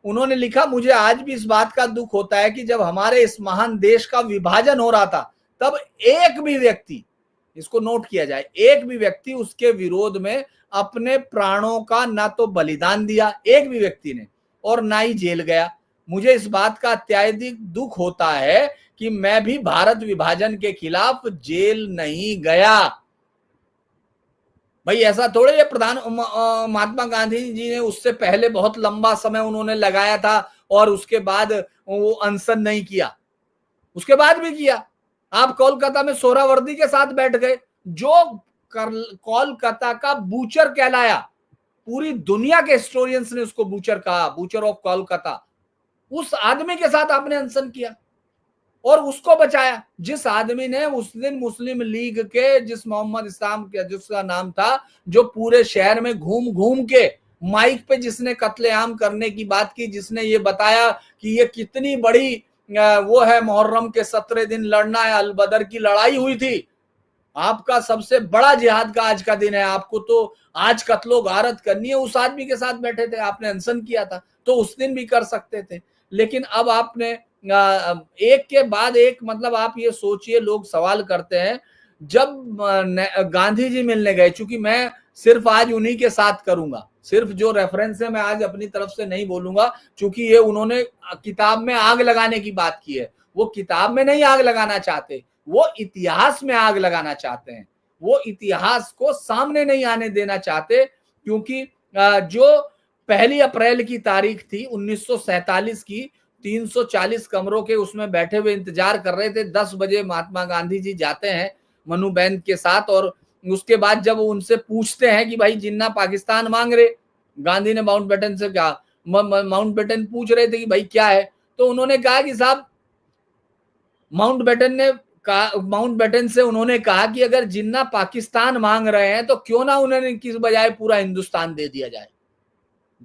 उन्होंने लिखा, मुझे आज भी इस बात का दुख होता है कि जब हमारे इस महान देश का विभाजन हो रहा था, तब एक भी व्यक्ति, इसको नोट किया जाए, एक भी व्यक्ति उसके विरोध में अपने प्राणों का ना तो बलिदान दिया, एक भी व्यक्ति ने, और ना ही जेल गया। मुझे इस बात का अत्यधिक दुख होता है कि मैं भी भारत विभाजन के खिलाफ जेल नहीं गया। भाई ऐसा थोड़े ये महात्मा गांधी जी ने उससे पहले बहुत लंबा समय उन्होंने लगाया था और उसके बाद वो अनशन नहीं किया, उसके बाद भी किया। आप कोलकाता में सोहरावर्दी के साथ बैठ गए, जो कोलकाता का बूचर कहलाया, पूरी दुनिया के हिस्टोरियंस ने उसको बूचर कहा, बूचर ऑफ कोलकाता, उस आदमी के साथ आपने अनशन किया और उसको बचाया, जिस आदमी ने उस दिन मुस्लिम लीग के जिस मोहम्मद इस्लाम के जिसका नाम था, जो पूरे शहर में घूम घूम के माइक पे जिसने कत्लेआम करने की बात की, जिसने ये बताया कि ये कितनी बड़ी वो है, मुहर्रम के 17 दिन लड़ना है, अल बदर की लड़ाई हुई थी, आपका सबसे बड़ा जिहाद का आज का दिन है, आपको तो आज कत्लो गारत करनी है, उस आदमी के साथ बैठे थे, आपने अनशन किया था, तो उस दिन भी कर सकते थे। लेकिन अब आपने एक के बाद एक, मतलब आप ये सोचिए, लोग सवाल करते हैं, जब गांधी जी मिलने गए, चूंकि मैं सिर्फ आज उन्हीं के साथ करूंगा, सिर्फ जो रेफरेंस है मैं आज अपनी तरफ से नहीं बोलूंगा, क्योंकि ये उन्होंने किताब में आग लगाने की बात की है, वो किताब में नहीं आग लगाना चाहते, वो इतिहास में आग लगाना चाहते हैं, वो इतिहास को सामने नहीं आने देना चाहते, क्योंकि जो 1 अप्रैल की तारीख थी 1947 की, 340 कमरों के उसमें बैठे हुए इंतजार कर रहे थे, 10 बजे महात्मा गांधी जी जाते हैं मनुबेन के साथ, और उसके बाद जब उनसे पूछते हैं कि भाई जिन्ना पाकिस्तान मांग रहे, गांधी ने माउंटबेटन से कहा, माउंटबेटन पूछ रहे थे कि भाई क्या है, तो उन्होंने कहा कि साहब, माउंटबेटन से उन्होंने कहा कि अगर जिन्ना पाकिस्तान मांग रहे हैं तो क्यों ना उन्हें किस बजाय पूरा हिंदुस्तान दे दिया जाए,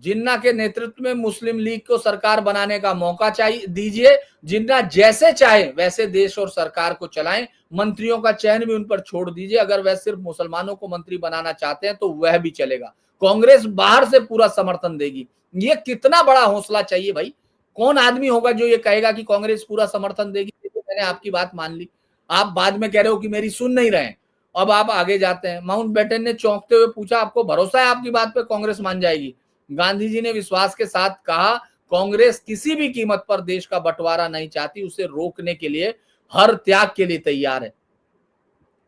जिन्ना के नेतृत्व में मुस्लिम लीग को सरकार बनाने का मौका चाहिए दीजिए, जिन्ना जैसे चाहे वैसे देश और सरकार को चलाएं, मंत्रियों का चयन भी उन पर छोड़ दीजिए, अगर वह सिर्फ मुसलमानों को मंत्री बनाना चाहते हैं तो वह भी चलेगा, कांग्रेस बाहर से पूरा समर्थन देगी। ये कितना बड़ा हौसला चाहिए भाई, कौन आदमी होगा जो ये कहेगा कि कांग्रेस पूरा समर्थन देगी। तो मैंने आपकी बात मान ली, आप बाद में कह रहे हो कि मेरी सुन नहीं रहे, अब आप आगे जाते हैं। माउंटबेटन ने चौंकते हुए पूछा, आपको भरोसा है आपकी बात पे कांग्रेस मान जाएगी? गांधी जी ने विश्वास के साथ कहा, कांग्रेस किसी भी कीमत पर देश का बंटवारा नहीं चाहती, उसे रोकने के लिए हर त्याग के लिए तैयार है।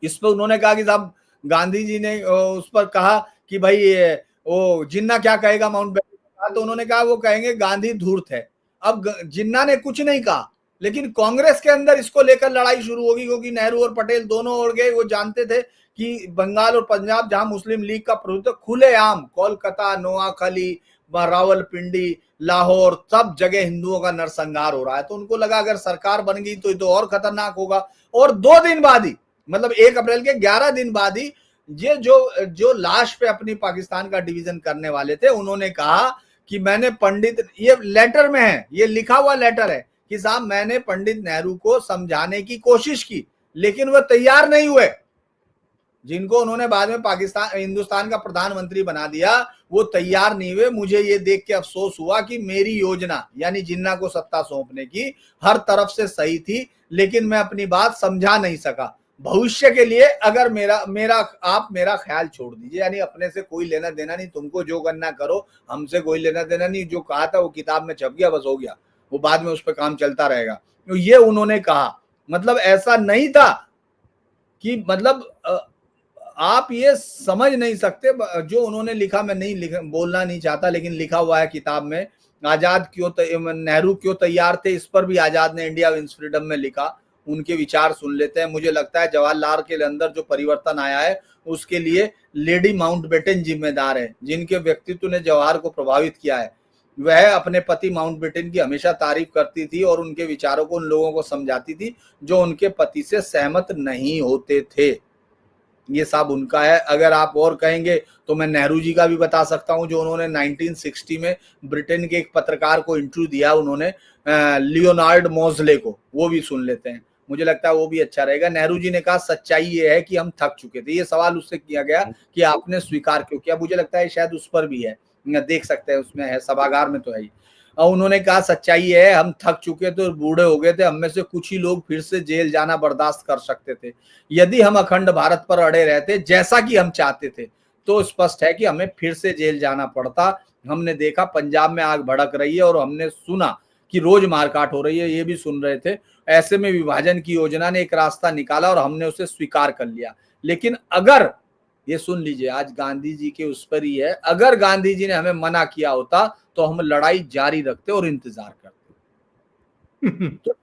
इस पर उन्होंने कहा कि साहब, गांधी जी ने उस पर कहा कि भाई वो जिन्ना क्या कहेगा माउंटबेटन, तो उन्होंने कहा वो कहेंगे गांधी धूर्त है। अब जिन्ना ने कुछ नहीं कहा, लेकिन कांग्रेस के अंदर इसको लेकर लड़ाई शुरू होगी, क्योंकि नेहरू और पटेल दोनों ओर गए, वो जानते थे कि बंगाल और पंजाब जहां मुस्लिम लीग का प्रभुत्व खुलेआम, कोलकाता, नोआखली, रावलपिंडी, लाहौर, सब जगह हिंदुओं का नरसंहार हो रहा है, तो उनको लगा अगर सरकार बन गई तो ये तो और खतरनाक होगा। और 2 दिन बाद ही, मतलब 1 अप्रैल के 11 दिन बाद ही, ये जो लाश पे अपनी पाकिस्तान का डिवीजन करने वाले थे, उन्होंने कहा कि मैंने पंडित, ये लेटर में है, ये लिखा हुआ लेटर है कि साहब मैंने पंडित नेहरू को समझाने की कोशिश की, लेकिन वह तैयार नहीं हुए, जिनको उन्होंने बाद में हिंदुस्तान का प्रधानमंत्री बना दिया, वो तैयार नहीं हुए। मुझे ये देख के अफसोस हुआ कि मेरी योजना, यानी जिन्ना को सत्ता सौंपने की, हर तरफ से सही थी, लेकिन मैं अपनी बात समझा नहीं सका। भविष्य के लिए अगर आप मेरा ख्याल छोड़ दीजिए, यानी अपने से कोई लेना देना नहीं, तुमको जो करना करो, हमसे कोई लेना देना नहीं, जो कहा था वो किताब में छप गया, बस हो गया, वो बाद में उस पर काम चलता रहेगा। तो ये उन्होंने कहा, मतलब ऐसा नहीं था कि, मतलब आप ये समझ नहीं सकते जो उन्होंने लिखा, मैं नहीं बोलना नहीं चाहता, लेकिन लिखा हुआ है किताब में, आजाद नेहरू क्यों तैयार थे, इस पर भी आजाद ने इंडिया विंस फ्रीडम में लिखा, उनके विचार सुन लेते हैं। मुझे लगता है जवाहरलाल के अंदर जो परिवर्तन आया है उसके लिए लेडी माउंटबेटन जिम्मेदार है, जिनके व्यक्तित्व ने जवाहर को प्रभावित किया है। वह अपने पति माउंटबेटन की हमेशा तारीफ करती थी और उनके विचारों को उन लोगों को समझाती थी जो उनके पति से सहमत नहीं होते थे। ये सब उनका है। अगर आप और कहेंगे तो मैं नेहरू जी का भी बता सकता हूं, जो उन्होंने 1960 में ब्रिटेन के एक पत्रकार को इंटरव्यू दिया उन्होंने, लियोनार्ड मोज़ले को, वो भी सुन लेते हैं, मुझे लगता है वो भी अच्छा रहेगा। नेहरू जी ने कहा सच्चाई ये है कि हम थक चुके थे। ये सवाल उससे किया गया कि आपने स्वीकार क्यों किया, मुझे लगता है शायद उस पर भी है, देख सकते हैं उसमें है, सभागार में तो है ही। और उन्होंने कहा सच्चाई है हम थक चुके थे और बूढ़े हो गए थे, हम में से कुछ ही लोग फिर से जेल जाना बर्दाश्त कर सकते थे। यदि हम अखंड भारत पर अड़े रहते जैसा कि हम चाहते थे तो स्पष्ट है कि हमें फिर से जेल जाना पड़ता। हमने देखा पंजाब में आग भड़क रही है और हमने सुना कि रोज मारकाट हो रही है, ये भी सुन रहे थे। ऐसे में विभाजन की योजना ने एक रास्ता निकाला और हमने उसे स्वीकार कर लिया। लेकिन अगर, ये सुन लीजिए, आज गांधी जी के उस पर ही है, अगर गांधी जी ने हमें मना किया होता तो हम लड़ाई जारी रखते और इंतजार करते। तो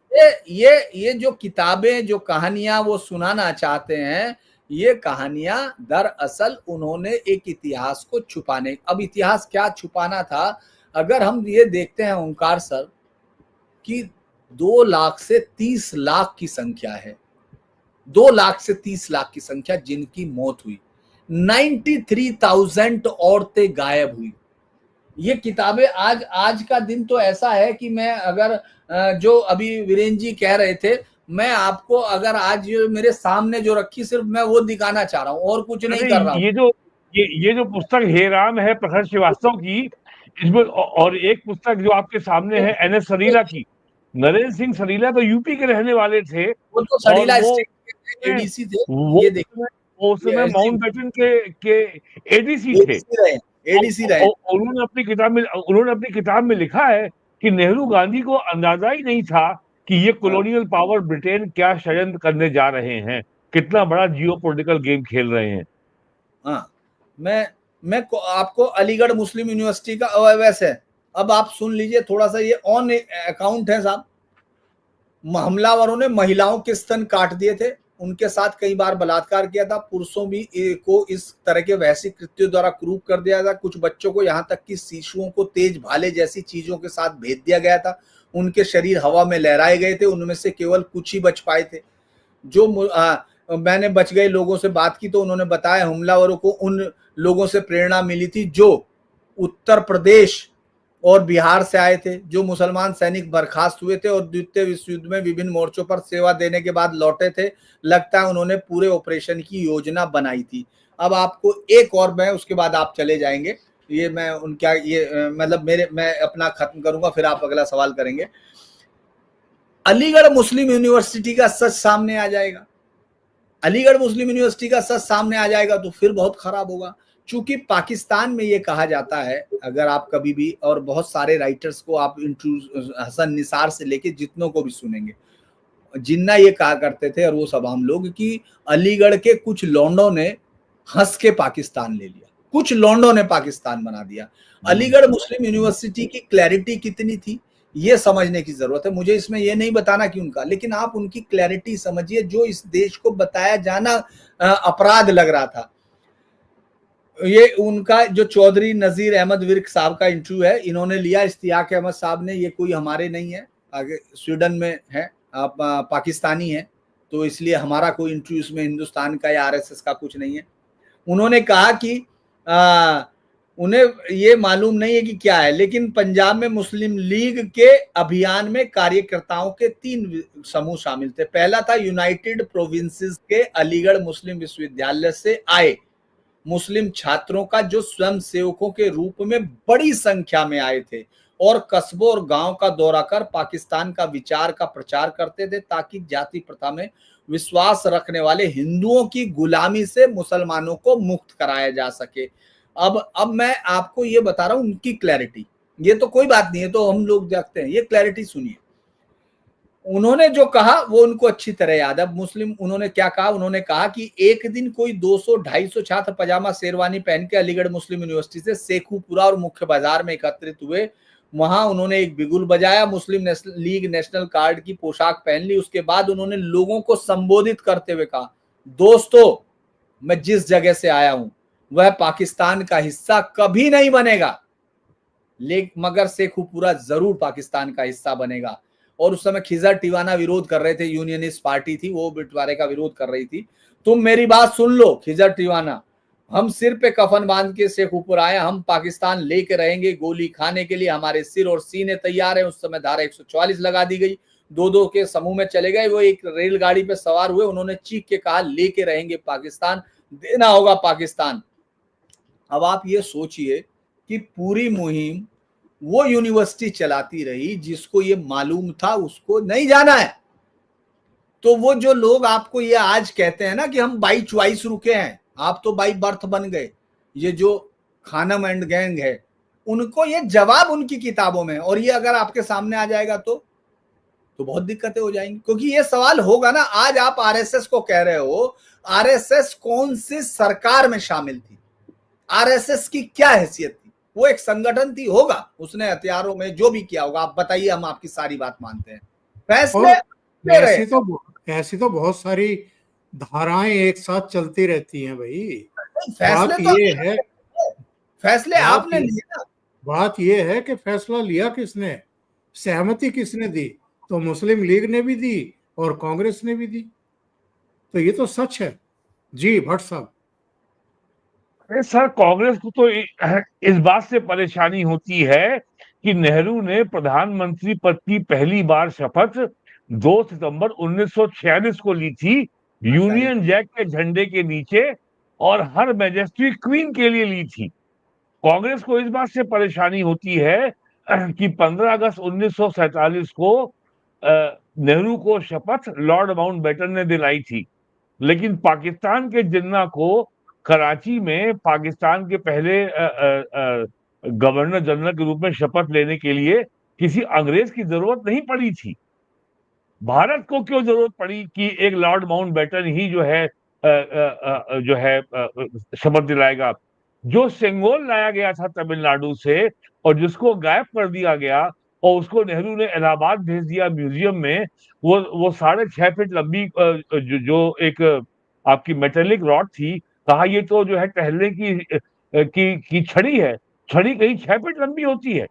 ये जो किताबें, जो कहानियां वो सुनाना चाहते हैं, ये कहानियां दरअसल उन्होंने एक इतिहास को छुपाने, अब इतिहास क्या छुपाना था, अगर हम ये देखते हैं ओंकार सर, कि 2 लाख से 30 लाख की संख्या है, 2 लाख से 30 लाख की संख्या जिनकी मौत हुई, 93,000 औरतें गायब हुई। ये किताबें आज का दिन तो ऐसा है कि मैं अगर जो अभी वीरेंद्र जी कह रहे थे, मैं आपको अगर आज मेरे सामने जो रखी सिर्फ मैं वो दिखाना चाह रहा हूँ और कुछ नहीं कर रहा हूँ। ये जो पुस्तक हे राम है प्रखर श्रीवास्तव की, इसमें और एक पुस्तक जो आपके सामने है NS सरीला की। नरेंद्र सिंह सरीला तो यूपी के रहने वाले थे, वो तो सरीला स्टेट एडीसी थे। ये देखिए वो समय माउंटबेटन के एडीसी थे। एडीसी रहे। उन्होंने अपनी किताब में लिखा है कि नेहरू गांधी को अंदाजा ही नहीं था कि ये कॉलोनियल पावर ब्रिटेन क्या षड्यंत्र करने जा रहे हैं, कितना बड़ा जियोपॉलिटिकल गेम खेल रहे हैं। हाँ, मैं आपको अलीगढ़ मुस्लिम यूनिवर्सिटी का वैसे अब आप सुन लीजिए थोड़ा सा, ये ऑन अकाउंट है साहब। हमलावरों ने महिलाओं के स्तन काट दिए थे, उनके साथ कई बार बलात्कार किया था, पुरुषों भी को इस तरह के वैसी कृत्यों द्वारा क्रूप कर दिया था, कुछ बच्चों को यहाँ तक कि शिशुओं को तेज भाले जैसी चीजों के साथ भेज दिया गया था, उनके शरीर हवा में लहराए गए थे, उनमें से केवल कुछ ही बच पाए थे। जो मैंने बच गए लोगों से बात की तो उन्होंने बताया हमलावरों को उन लोगों से प्रेरणा मिली थी जो उत्तर प्रदेश और बिहार से आए थे, जो मुसलमान सैनिक बर्खास्त हुए थे और द्वितीय विश्व युद्ध में विभिन्न मोर्चों पर सेवा देने के बाद लौटे थे। लगता है उन्होंने पूरे ऑपरेशन की योजना बनाई थी। अब आपको एक और, मैं उसके बाद आप चले जाएंगे, ये मैं उनका ये मतलब मैं अपना खत्म करूंगा, फिर आप अगला सवाल करेंगे। अलीगढ़ मुस्लिम यूनिवर्सिटी का सच सामने आ जाएगा, अलीगढ़ मुस्लिम यूनिवर्सिटी का सच सामने आ जाएगा तो फिर बहुत खराब होगा। चूंकि पाकिस्तान में ये कहा जाता है, अगर आप कभी भी, और बहुत सारे राइटर्स को आप हसन निसार से लेके जितनों को भी सुनेंगे, जिन्ना ये कहा करते थे और वो सब हम लोग, कि अलीगढ़ के कुछ लौंडों ने हंस के पाकिस्तान ले लिया, कुछ लौंडों ने पाकिस्तान बना दिया। अलीगढ़ मुस्लिम यूनिवर्सिटी की क्लैरिटी कितनी थी ये समझने की जरूरत है। मुझे इसमें ये नहीं बताना कि उनका, लेकिन आप उनकी क्लैरिटी समझिए, जो इस देश को बताया जाना अपराध लग रहा था। ये उनका जो चौधरी नजीर अहमद विर्क साहब का इंटरव्यू है, इन्होंने लिया, इश्तियाक अहमद साहब ने, ये कोई हमारे नहीं है, आगे स्वीडन में है, आप पाकिस्तानी है, तो इसलिए हमारा कोई इंटरव्यू इसमें हिंदुस्तान का या आरएसएस का कुछ नहीं है। उन्होंने कहा कि उन्हें ये मालूम नहीं है कि क्या है, लेकिन पंजाब में मुस्लिम लीग के अभियान में कार्यकर्ताओं के 3 समूह शामिल थे। पहला था यूनाइटेड प्रोविंसेस के अलीगढ़ मुस्लिम विश्वविद्यालय से आए मुस्लिम छात्रों का, जो स्वयं सेवकों के रूप में बड़ी संख्या में आए थे और कस्बों और गांव का दौरा कर पाकिस्तान का विचार का प्रचार करते थे, ताकि जाति प्रथा में विश्वास रखने वाले हिंदुओं की गुलामी से मुसलमानों को मुक्त कराया जा सके। अब मैं आपको ये बता रहा हूं उनकी क्लैरिटी, ये तो कोई बात नहीं है, तो हम लोग देखते हैं, ये क्लैरिटी सुनिए। उन्होंने जो कहा वो उनको अच्छी तरह याद है। मुस्लिम, उन्होंने क्या कहा, उन्होंने कहा कि एक दिन कोई 200-250 छात्र पजामा शेरवानी पहन के अलीगढ़ मुस्लिम यूनिवर्सिटी से शेखुपुरा और मुख्य बाजार में एकत्रित हुए। वहां उन्होंने एक बिगुल बजाया, मुस्लिम लीग नेशनल कार्ड की पोशाक पहन ली। उसके बाद उन्होंने लोगों को संबोधित करते हुए कहा, दोस्तों, मैं जिस जगह से आया हूं वह पाकिस्तान का हिस्सा कभी नहीं बनेगा, लेकिन मगर शेखुपुरा जरूर पाकिस्तान का हिस्सा बनेगा। और उस समय खिजर टिवाना विरोध कर रहे थे, यूनियनिस्ट पार्टी थी, वो बंटवारे का विरोध कर रही थी। तुम मेरी बात सुन लो खिजर टिवाना, हम सिर पे कफन बांध के शेखुपुरा आए, हम पाकिस्तान लेके रहेंगे, गोली खाने के लिए हमारे सिर और सीने तैयार है। उस समय धारा 144 लगा दी गई, 2-2 के समूह में चले गए, वो एक रेलगाड़ी पे सवार हुए, उन्होंने चीख के कहा, लेके रहेंगे पाकिस्तान, देना होगा पाकिस्तान। अब आप ये सोचिए कि पूरी मुहिम वो यूनिवर्सिटी चलाती रही जिसको ये मालूम था उसको नहीं जाना है। तो वो जो लोग आपको ये आज कहते हैं ना कि हम बाई चॉइस रुके हैं, आप तो बाई बर्थ बन गए, ये जो खानम एंड गैंग है, उनको ये जवाब उनकी किताबों में, और ये अगर आपके सामने आ जाएगा तो बहुत दिक्कतें हो जाएंगी। क्योंकि ये सवाल होगा ना, आज आप आरएसएस को कह रहे हो, आरएसएस कौन सी सरकार में शामिल थी, आरएसएस की क्या हैसियत थी, वो एक संगठन थी, होगा उसने हथियारों में जो भी किया होगा, आप बताइए, हम आपकी सारी बात मानते हैं। फैसले ऐसी तो बहुत सारी धाराएं एक साथ चलती रहती हैं भाई। फैसले बात ये है, फैसले आपने लिए ना, बात ये है कि फैसला लिया किसने, सहमति किसने दी। तो मुस्लिम लीग ने भी दी और कांग्रेस ने भी दी। तो ये तो सच है। जी भट्ट साहब। अरे सर, कांग्रेस को तो इस बात से परेशानी होती है कि नेहरू ने प्रधानमंत्री पद की पहली बार शपथ 2 सितंबर 1946 को ली थी, यूनियन जैक के झंडे के नीचे, और हर मैजेस्टी क्वीन के लिए ली थी। कांग्रेस को इस बात से परेशानी होती है कि 15 अगस्त 1947 को नेहरू को शपथ लॉर्ड माउंटबेटन ने दिलाई थी, लेकिन पाकिस्तान के जिन्ना को कराची में पाकिस्तान के पहले गवर्नर जनरल के रूप में शपथ लेने के लिए किसी अंग्रेज की जरूरत नहीं पड़ी थी। भारत को क्यों जरूरत पड़ी कि एक लॉर्ड माउंटबेटन ही शपथ दिलाएगा? जो सेंगोल लाया गया था तमिलनाडु से और जिसको गायब कर दिया गया और उसको नेहरू ने इलाहाबाद भेज दिया म्यूजियम में, वो 6.5 फीट लंबी जो एक आपकी मेटेलिक रॉड थी, कहा ये तो जो है टहलने की छड़ी है। छड़ी कहीं 6 फीट लंबी होती है?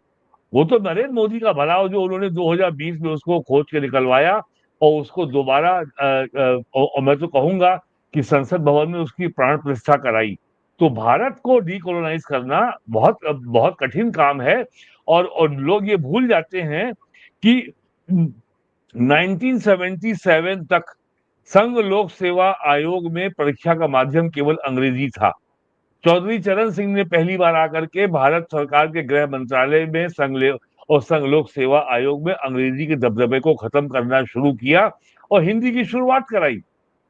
वो तो नरेंद्र मोदी का भला हो जो उन्होंने 2020 में उसको खोज के निकलवाया और उसको दोबारा और मैं तो कहूंगा कि संसद भवन में उसकी प्राण प्रतिष्ठा कराई। तो भारत को डीकोलोनाइज करना बहुत बहुत कठिन काम है, और लोग ये भूल जाते हैं कि 1977 तक संघ लोक सेवा आयोग में परीक्षा का माध्यम केवल अंग्रेजी था। चौधरी चरण सिंह ने पहली बार आकर के भारत सरकार के गृह मंत्रालय में संघ लोक सेवा आयोग में अंग्रेजी के दबदबे को खत्म करना शुरू किया और हिंदी की शुरुआत कराई।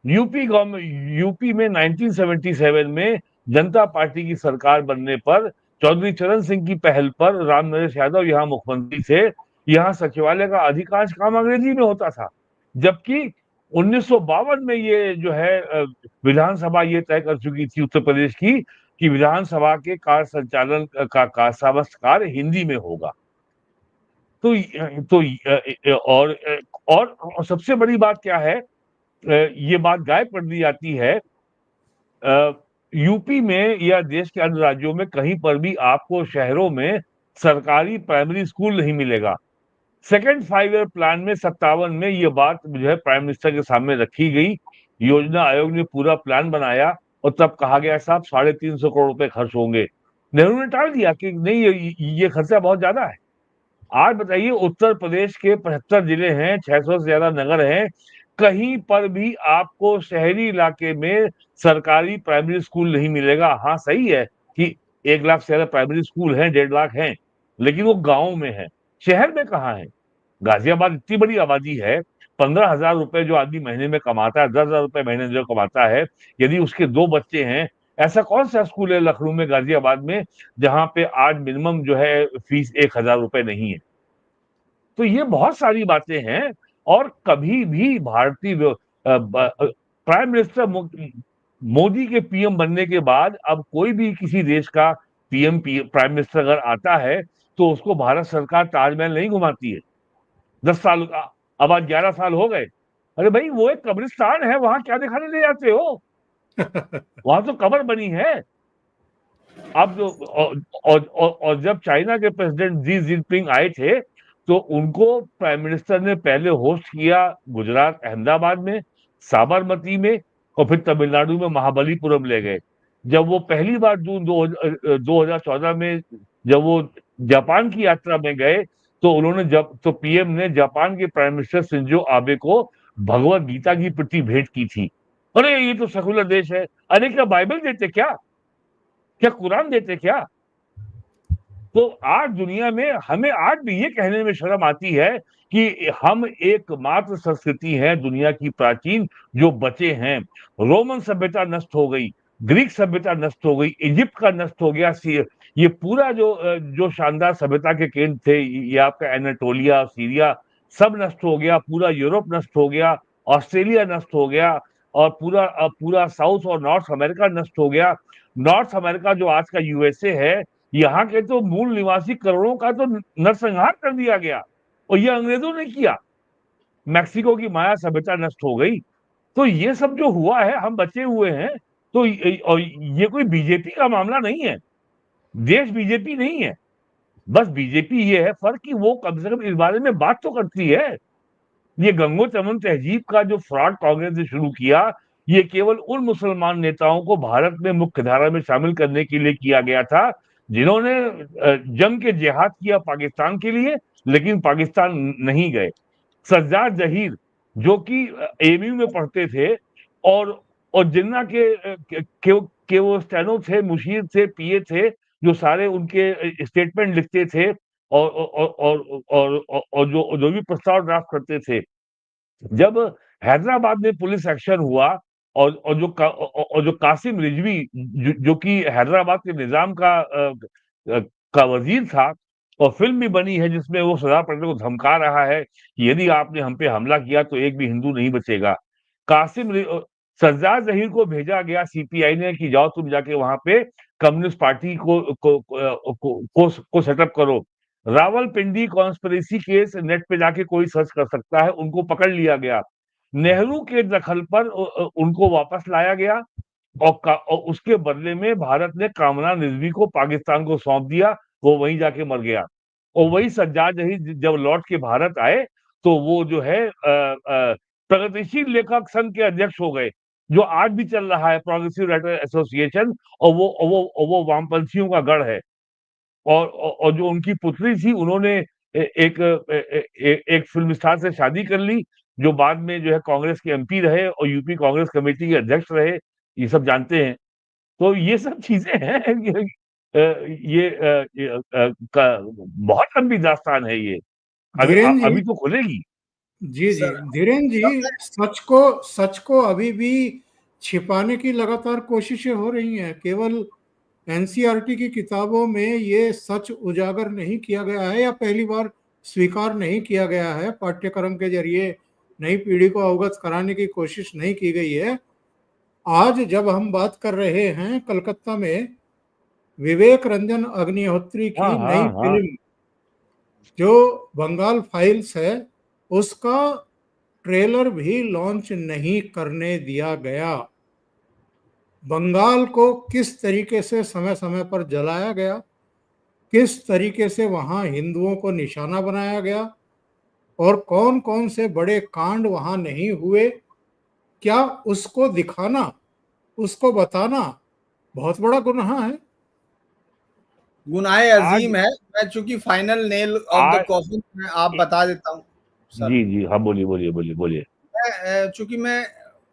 यूपी में 1977 में जनता पार्टी की सरकार बनने पर चौधरी चरण सिंह की पहल पर राम नरेश यादव यहाँ मुख्यमंत्री थे। यहाँ सचिवालय का अधिकांश काम अंग्रेजी में होता था, जबकि 1952 में ये जो है विधानसभा ये तय कर चुकी थी उत्तर प्रदेश की कि विधानसभा के कार्य संचालन का समस्त कार्य हिंदी में होगा। तो और सबसे बड़ी बात क्या है, ये बात गायब कर दी जाती है। यूपी में या देश के अन्य राज्यों में कहीं पर भी आपको शहरों में सरकारी प्राइमरी स्कूल नहीं मिलेगा। सेकेंड 5 ईयर प्लान में 57 में ये बात जो है प्राइम मिनिस्टर के सामने रखी गई। योजना आयोग ने पूरा प्लान बनाया और तब कहा गया साहब 350 करोड़ रुपए खर्च होंगे। नेहरू ने टाल दिया कि नहीं, ये खर्चा बहुत ज्यादा है। आज बताइए, उत्तर प्रदेश के 75 जिले हैं, 600 से ज्यादा नगर हैं, कहीं पर भी आपको शहरी इलाके में सरकारी प्राइमरी स्कूल नहीं मिलेगा। हाँ, सही है कि 1 लाख से ज्यादा प्राइमरी स्कूल हैं, 1.5 लाख हैं, लेकिन वो गांव में है, शहर में कहाँ है? गाजियाबाद इतनी बड़ी आबादी है, 15,000 रुपए जो आदमी महीने में कमाता है, 10,000 रुपए महीने जो कमाता है, यदि उसके 2 बच्चे हैं, ऐसा कौन सा स्कूल है लखनऊ में, गाजियाबाद में, जहां पे आज मिनिमम जो है फीस 1,000 रुपए नहीं है? तो ये बहुत सारी बातें हैं। और कभी भी भारतीय प्राइम मिनिस्टर मोदी के पीएम बनने के बाद अब कोई भी किसी देश का प्राइम मिनिस्टर अगर आता है तो उसको भारत सरकार ताजमहल नहीं घुमाती है। 10 साल, अब आज 11 साल हो गए। अरे भाई, वो एक कब्रिस्तान है, वहां क्या दिखाने ले जाते हो? वहां तो कब्र बनी है। अब जो और जब चाइना के प्रेसिडेंट जी जिनपिंग आए थे तो उनको प्राइम मिनिस्टर ने पहले होस्ट किया गुजरात अहमदाबाद में, साबरमती में, और फिर तमिलनाडु में महाबलीपुरम ले गए। जब वो पहली बार जून 2014 में जब वो जापान की यात्रा में गए तो उन्होंने तो पीएम ने जापान के प्राइम मिनिस्टर शिंजो आबे को भगवत गीता की प्रति भेंट की थी। अरे ये तो सेकुलर देश है। अरे क्या बाइबल देते क्या? क्या कुरान देते क्या? तो आज दुनिया में हमें आज भी ये कहने में शर्म आती है कि हम एकमात्र संस्कृति है दुनिया की प्राचीन जो बचे हैं। रोमन सभ्यता नष्ट हो गई, ग्रीक सभ्यता नष्ट हो गई, इजिप्ट का नष्ट हो गया, ये पूरा जो शानदार सभ्यता के केंद्र थे, ये आपका एनाटोलिया, सीरिया, सब नष्ट हो गया। पूरा यूरोप नष्ट हो गया, ऑस्ट्रेलिया नष्ट हो गया, और पूरा साउथ और नॉर्थ अमेरिका नष्ट हो गया। नॉर्थ अमेरिका जो आज का यूएसए है, यहाँ के तो मूल निवासी करोड़ों का तो नरसंहार कर दिया गया, और ये अंग्रेजों ने किया। मैक्सिको की माया सभ्यता नष्ट हो गई। तो ये सब जो हुआ है, हम बचे हुए हैं। तो ये कोई बीजेपी का मामला नहीं है, देश बीजेपी नहीं है। बस बीजेपी ये है फर्क कि वो कम से कम इस बारे में बात तो करती है। ये गंगो चमन तहजीब का जो फ्रॉड कांग्रेस ने शुरू किया, ये केवल उन मुसलमान नेताओं को भारत में मुख्य धारा में शामिल करने के लिए किया गया था जिन्होंने जम के जिहाद किया पाकिस्तान के लिए, लेकिन पाकिस्तान नहीं गए। सज्जाद जहीर जो कि एमयू में पढ़ते थे और जिन्ना के वो स्टेनो थे, मुशीर थे, पीए थे, जो सारे उनके स्टेटमेंट लिखते थे और जो भी प्रस्ताव ड्राफ्ट करते थे। जब हैदराबाद में पुलिस एक्शन हुआ और जो कासिम रिजवी जो कि हैदराबाद के निजाम का वजीर था, और फिल्म भी बनी है जिसमें वो सरदार पटेल को धमका रहा है कि यदि आपने हम पे हमला किया तो एक भी हिंदू नहीं बचेगा। सज्जाद जहीर को भेजा गया सीपीआई ने कि जाओ तुम जाके वहां पे कम्युनिस्ट पार्टी को सेटअप करो। रावलपिंडी कॉन्स्पिरेसी केस नेट पे जाके कोई सर्च कर सकता है, उनको पकड़ लिया गया। नेहरू के दखल पर उनको वापस लाया गया और उसके बदले में भारत ने कामरान रिजवी को पाकिस्तान को सौंप दिया, वो वहीं जाके मर गया। और वही सज्जाद जहीर जब लौट के भारत आए तो वो जो है प्रगतिशील लेखक संघ के अध्यक्ष हो गए, जो आज भी चल रहा है, प्रोग्रेसिव राइटर एसोसिएशन, और वो वामपंथियों का गढ़ है। और जो उनकी पुत्री थी, उन्होंने एक फिल्म स्टार से शादी कर ली, जो बाद में जो है कांग्रेस के एमपी रहे और यूपी कांग्रेस कमेटी के अध्यक्ष रहे। ये सब जानते हैं। तो ये सब चीजें हैं। बहुत लंबी दास्तान है ये। धीरेन्द्र अभी जी, तो खुलेगी। जी जी, धीरेन्द्र जी, सच को अभी भी छिपाने की लगातार कोशिशें हो रही हैं। केवल एनसीईआरटी की किताबों में ये सच उजागर नहीं किया गया है या पहली बार स्वीकार नहीं किया गया है, पाठ्यक्रम के जरिए नई पीढ़ी को अवगत कराने की कोशिश नहीं की गई है। आज जब हम बात कर रहे हैं, कलकत्ता में विवेक रंजन अग्निहोत्री हाँ की हाँ नई हाँ। फिल्म जो बंगाल फाइल्स है, उसका ट्रेलर भी लॉन्च नहीं करने दिया गया। बंगाल को किस तरीके से समय समय पर जलाया गया, किस तरीके से वहां हिंदुओं को निशाना बनाया गया, और कौन कौन से बड़े कांड वहां नहीं हुए, क्या उसको दिखाना, उसको बताना बहुत बड़ा गुनाह है। गुनाहे आज अजीम है। मैं चूंकि फाइनल नेल ऑफ द आज कॉफिन में आप बता देता हूँ सर। जी जी हाँ, बोलिए बोलिए बोलिए बोलिए। चूंकि मैं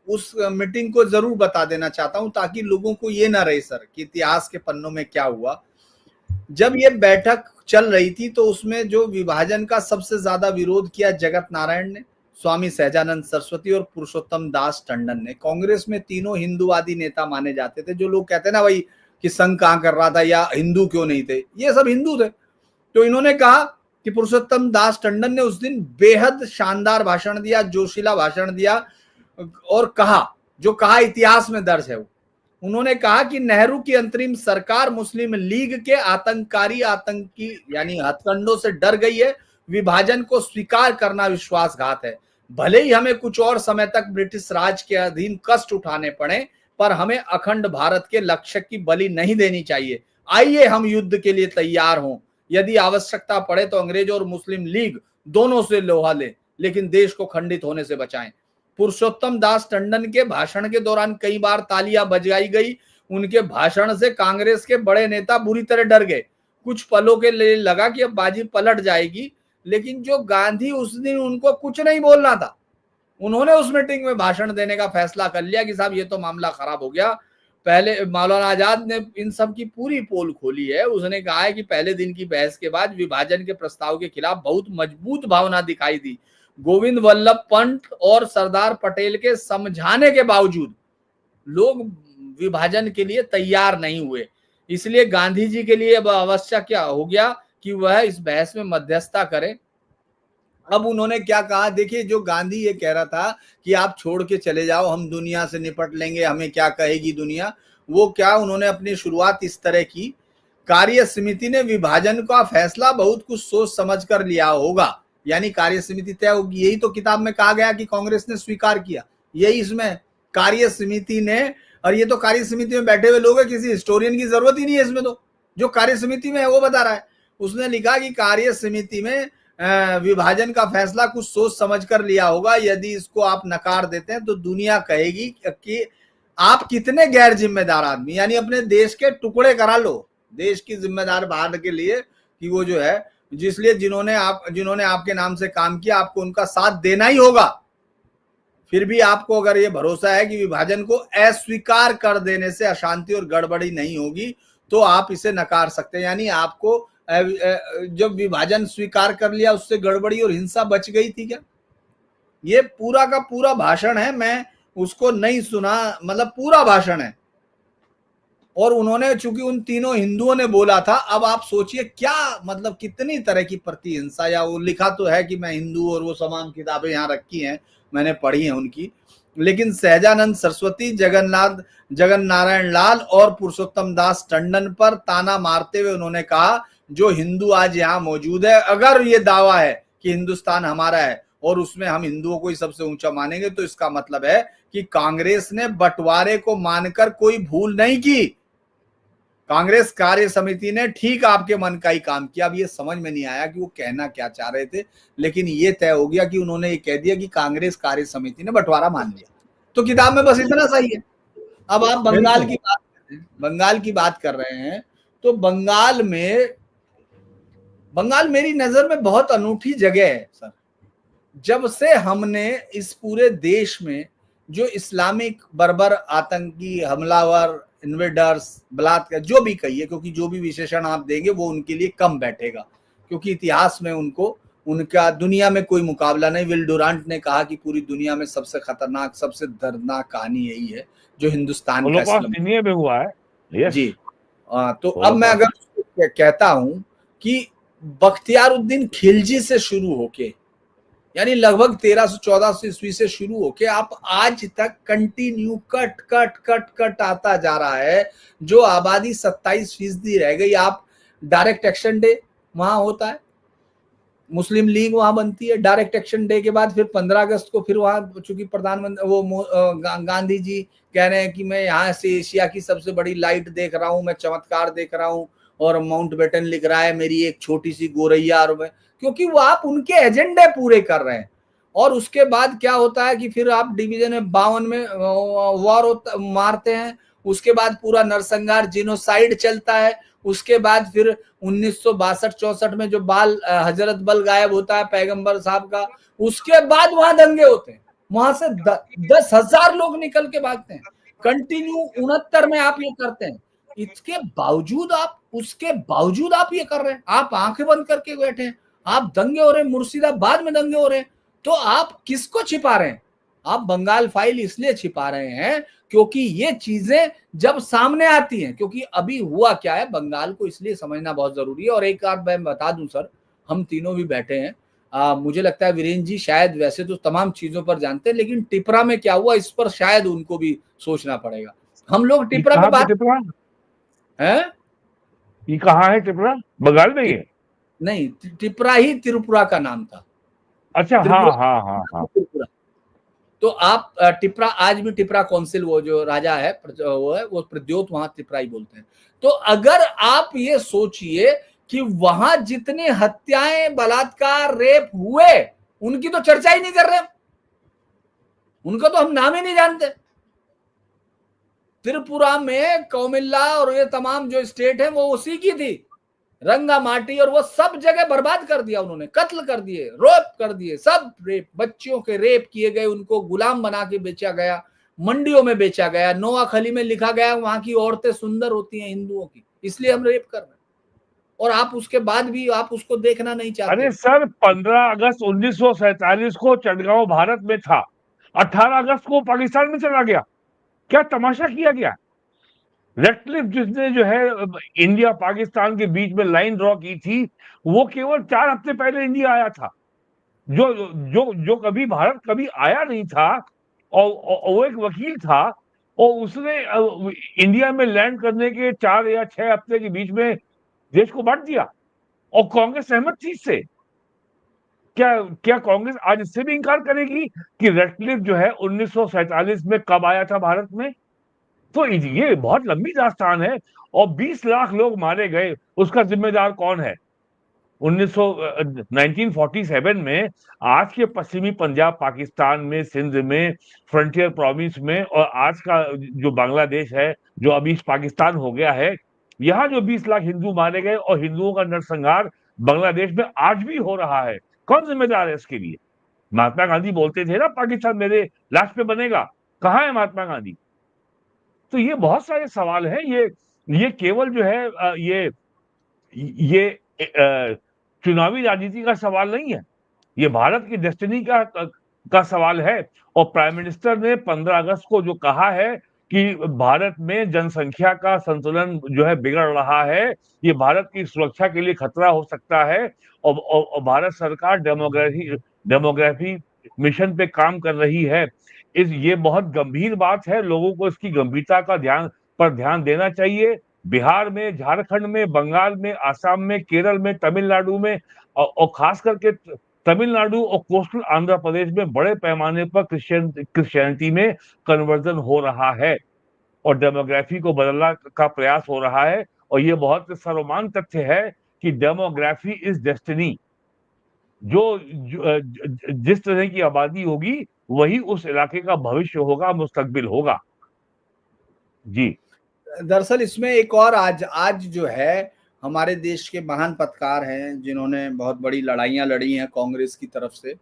उस मीटिंग को जरूर बता देना चाहता हूं ताकि लोगों को ये ना रहे सर कि इतिहास के पन्नों में क्या हुआ। जब ये बैठक चल रही थी तो उसमें जो विभाजन का सबसे ज्यादा विरोध किया जगत नारायण ने, स्वामी सहजानंद सरस्वती और पुरुषोत्तम दास टंडन ने। कांग्रेस में तीनों हिंदूवादी नेता माने जाते थे। जो लोग कहते हैं ना भाई कि संघ कहां कर रहा था या हिंदू क्यों नहीं थे, ये सब हिंदू थे। तो इन्होंने कहा कि पुरुषोत्तम दास टंडन ने उस दिन बेहद शानदार भाषण दिया, जोशीला भाषण दिया, और कहा, जो कहा इतिहास में दर्ज है। उन्होंने कहा कि नेहरू की अंतरिम सरकार मुस्लिम लीग के आतंकी यानी हथकंडों से डर गई है। विभाजन को स्वीकार करना विश्वासघात है। भले ही हमें कुछ और समय तक ब्रिटिश राज के अधीन कष्ट उठाने पड़े, पर हमें अखंड भारत के लक्ष्य की बलि नहीं देनी चाहिए। आइए हम युद्ध के लिए तैयार हों। यदि आवश्यकता पड़े तो अंग्रेजों और मुस्लिम लीग दोनों से लोहा लें, लेकिन देश को खंडित होने से बचाएं। पुरुषोत्तम दास टंडन के भाषण के दौरान कई बार तालियां बजाई गई। उनके भाषण से कांग्रेस के बड़े नेता बुरी तरह डर गए। कुछ पलों के लिए लगा कि अब बाजी पलट जाएगी, लेकिन जो गांधी उस दिन उनको कुछ नहीं बोलना था, उन्होंने उस मीटिंग में भाषण देने का फैसला कर लिया कि साहब ये तो मामला खराब हो गया। पहले मौलाना आजाद ने इन सब की पूरी पोल खोली है। उसने कहा है कि पहले दिन की बहस के बाद विभाजन के प्रस्ताव के खिलाफ बहुत मजबूत भावना दिखाई दी। गोविंद वल्लभ पंत और सरदार पटेल के समझाने के बावजूद लोग विभाजन के लिए तैयार नहीं हुए। इसलिए गांधी जी के लिए अब आवश्यक क्या हो गया कि वह इस बहस में मध्यस्थता करें। अब उन्होंने क्या कहा, देखिए, जो गांधी ये कह रहा था कि आप छोड़ के चले जाओ, हम दुनिया से निपट लेंगे, हमें क्या कहेगी दुनिया, वो क्या उन्होंने अपनी शुरुआत इस तरह की। कार्य समिति ने विभाजन का फैसला बहुत कुछ सोच समझ कर लिया होगा, यानी कार्य समिति तय होगी। यही तो किताब में कहा गया कि कांग्रेस ने स्वीकार किया, यही इसमें कार्य समिति ने। और ये तो कार्य समिति में बैठे हुए लोग हैं, किसी हिस्टोरियन की जरूरत ही नहीं है इसमें। तो जो कार्य समिति में है वो बता रहा है। उसने लिखा कि कार्य समिति में विभाजन का फैसला कुछ सोच समझ कर लिया होगा। यदि इसको आप नकार देते हैं तो दुनिया कहेगी कि आप कितने गैर जिम्मेदार आदमी, यानी अपने देश के टुकड़े करा लो देश की जिम्मेदार भार के लिए, कि वो जो है जिसलिए जिन्होंने आपके नाम से काम किया, आपको उनका साथ देना ही होगा। फिर भी आपको अगर ये भरोसा है कि विभाजन को अस्वीकार कर देने से अशांति और गड़बड़ी नहीं होगी, तो आप इसे नकार सकते हैं। यानी आपको जब विभाजन स्वीकार कर लिया उससे गड़बड़ी और हिंसा बच गई थी क्या? ये पूरा का पूरा भाषण है, मैं उसको नहीं सुना, मतलब पूरा भाषण है। और उन्होंने, चूंकि उन तीनों हिंदुओं ने बोला था, अब आप सोचिए क्या मतलब कितनी तरह की प्रतिहिंसा, या वो लिखा तो है कि मैं हिंदू, और वो तमाम किताबें यहाँ रखी हैं, मैंने पढ़ी हैं उनकी, लेकिन सहजानंद सरस्वती, जगन नारायण लाल और पुरुषोत्तम दास टंडन पर ताना मारते हुए उन्होंने कहा, जो हिंदू आज यहाँ मौजूद है, अगर ये दावा है कि हिंदुस्तान हमारा है और उसमें हम हिंदुओं को ही सबसे ऊंचा मानेंगे, तो इसका मतलब है कि कांग्रेस ने बंटवारे को मानकर कोई भूल नहीं की। कांग्रेस कार्य समिति ने ठीक आपके मन का ही काम किया। अब ये समझ में नहीं आया कि वो कहना क्या चाह रहे थे, लेकिन ये तय हो गया कि उन्होंने ये कह दिया कि कांग्रेस कार्य समिति ने बंटवारा मान लिया। तो किताब में बस इतना सही है। अब आप बंगाल की बात कर रहे हैं, तो बंगाल मेरी नजर में बहुत अनूठी जगह है सर। जब से हमने इस पूरे देश में जो इस्लामिक बर्बर आतंकी हमलावर, इन्वेडर्स, बलात्कार, जो भी कहिए, क्योंकि जो भी विशेषण आप देंगे वो उनके लिए कम बैठेगा, क्योंकि इतिहास में उनका दुनिया में कोई मुकाबला नहीं। विल डुरांट ने कहा कि पूरी दुनिया में सबसे खतरनाक, सबसे दर्दनाक कहानी यही है जो हिंदुस्तान का दुनिया में हुआ है। जी। तो अब मैं अगर कहता हूं कि बख्तियारुद्दीन खिलजी से शुरू होके, यानी लगभग 1314 ईस्वी से शुरू होके आप आज तक कंटिन्यू कट आता जा रहा है। जो आबादी 27% रह गई, आप डायरेक्ट एक्शन डे वहां होता है, मुस्लिम लीग वहां बनती है। डायरेक्ट एक्शन डे के बाद फिर 15 अगस्त को फिर वहां, चूंकि प्रधानमंत्री गांधी जी कह रहे हैं कि मैं यहाँ से एशिया की सबसे बड़ी लाइट देख रहा हूँ, मैं चमत्कार देख रहा हूँ, और माउंट बेटन लिख रहा है मेरी एक छोटी सी गोरैया, और क्योंकि वो आप उनके एजेंडे पूरे कर रहे हैं। और उसके बाद क्या होता है कि फिर आप डिवीजन 52 में वॉर मारते हैं, उसके बाद पूरा नरसंहार जिनोसाइड चलता है, उसके बाद फिर 1962-64 में जो हजरत बल गायब होता है पैगंबर साहब का, उसके बाद वहां दंगे होते हैं, वहां से 10,000 लोग निकल के भागते हैं। कंटिन्यू 69 में आप ये करते हैं, उसके बावजूद आप ये कर रहे हैं, आप आंखें बंद करके बैठे हैं, आप दंगे हो रहे हैं, मुर्शिदाबाद में दंगे हो रहे हैं, तो आप किसको छिपा रहे हैं? आप बंगाल फाइल इसलिए छिपा रहे हैं क्योंकि ये चीजें जब सामने आती हैं, क्योंकि अभी हुआ क्या है, बंगाल को इसलिए समझना बहुत जरूरी है। और एक बार मैं बता दूं सर, हम तीनों भी बैठे हैं, मुझे लगता है वीरेंद्र जी शायद वैसे तो तमाम चीजों पर जानते हैं, लेकिन टिपरा में क्या हुआ इस पर शायद उनको भी सोचना पड़ेगा। हम लोग टिपरा पे बात है, ये कहाँ है टिपरा? बंगाल में ही है? नहीं, टिपरा ही त्रिपुरा का नाम था। अच्छा, हाँ। त्रिपुरा। तो आप टिपरा, आज भी टिपरा काउंसिल, वो जो राजा है वो प्रद्योत, वहां टिपरा ही बोलते हैं। तो अगर आप ये सोचिए कि वहां जितनी हत्याएं, बलात्कार, रेप हुए, उनकी तो चर्चा ही नहीं कर रहे, उनका तो हम नाम ही नहीं जानते। त्रिपुरा में कौमिल्ला और ये तमाम जो स्टेट है वो उसी की थी, रंगा माटी, और वो सब जगह बर्बाद कर दिया उन्होंने, कत्ल कर दिए, रेप कर दिए, सब रेप, बच्चियों के रेप किए गए, उनको गुलाम बना के बेचा गया, मंडियों में बेचा गया। नोआखली में लिखा गया वहां की औरतें सुंदर होती हैं हिंदुओं की, इसलिए हम रेप कर रहे हैं, और आप उसके बाद भी आप उसको देखना नहीं चाहते। अरे सर, 15 अगस्त 1947 को चटगांव भारत में था, 18 अगस्त को पाकिस्तान में चला गया। क्या तमाशा किया गया? रेडक्लिफ जिसने जो है इंडिया पाकिस्तान के बीच में लाइन ड्रॉ की थी, वो केवल 4 हफ्ते पहले इंडिया आया था, जो कभी भारत कभी आया नहीं था, और वो एक वकील था, और उसने इंडिया में लैंड करने के 4 या 6 हफ्ते के बीच में देश को बांट दिया, और कांग्रेस सहमत थी इससे। क्या कांग्रेस आज इससे भी इंकार करेगी कि रेडक्लिफ जो है 1947 में कब आया था भारत में? तो ये बहुत लंबी दास्तान है, और 20 लाख लोग मारे गए, उसका जिम्मेदार कौन है? 1947 में आज के पश्चिमी पंजाब पाकिस्तान में, सिंध में, फ्रंटियर प्रोविंस में और आज का जो बांग्लादेश है, जो अभी पाकिस्तान हो गया है, यहाँ जो 20 लाख हिंदू मारे गए और हिंदुओं का नरसंहार बांग्लादेश में आज भी हो रहा है, कौन जिम्मेदार है इसके लिए? महात्मा गांधी बोलते थे ना, पाकिस्तान मेरे लाश पे बनेगा, कहाँ है महात्मा गांधी? तो ये बहुत सारे सवाल हैं। ये केवल जो है ये चुनावी राजनीति का सवाल नहीं है, ये भारत की डेस्टिनी का सवाल है। और प्राइम मिनिस्टर ने 15 अगस्त को जो कहा है कि भारत में जनसंख्या का संतुलन जो है बिगड़ रहा है, ये भारत की सुरक्षा के लिए खतरा हो सकता है और भारत सरकार डेमोग्राफी मिशन पे काम कर रही है। ये बहुत गंभीर बात है, लोगों को इसकी गंभीरता का ध्यान देना चाहिए। बिहार में, झारखंड में, बंगाल में, आसाम में, केरल में, तमिलनाडु में और खास करके तमिलनाडु और कोस्टल आंध्र प्रदेश में बड़े पैमाने पर क्रिश्चियनिटी में कन्वर्जन हो रहा है और डेमोग्राफी को बदलने का प्रयास हो रहा है। और ये बहुत सर्वमान्य तथ्य है कि डेमोग्राफी इज डेस्टिनी। जिस तरह की आबादी होगी वही उस इलाके का भविष्य होगा, मुस्तकबिल होगा। जी, दरअसल इसमें एक और आज जो है हमारे देश के महान पत्रकार हैं जिन्होंने बहुत बड़ी लड़ाइयां लड़ी हैं कांग्रेस की तरफ से,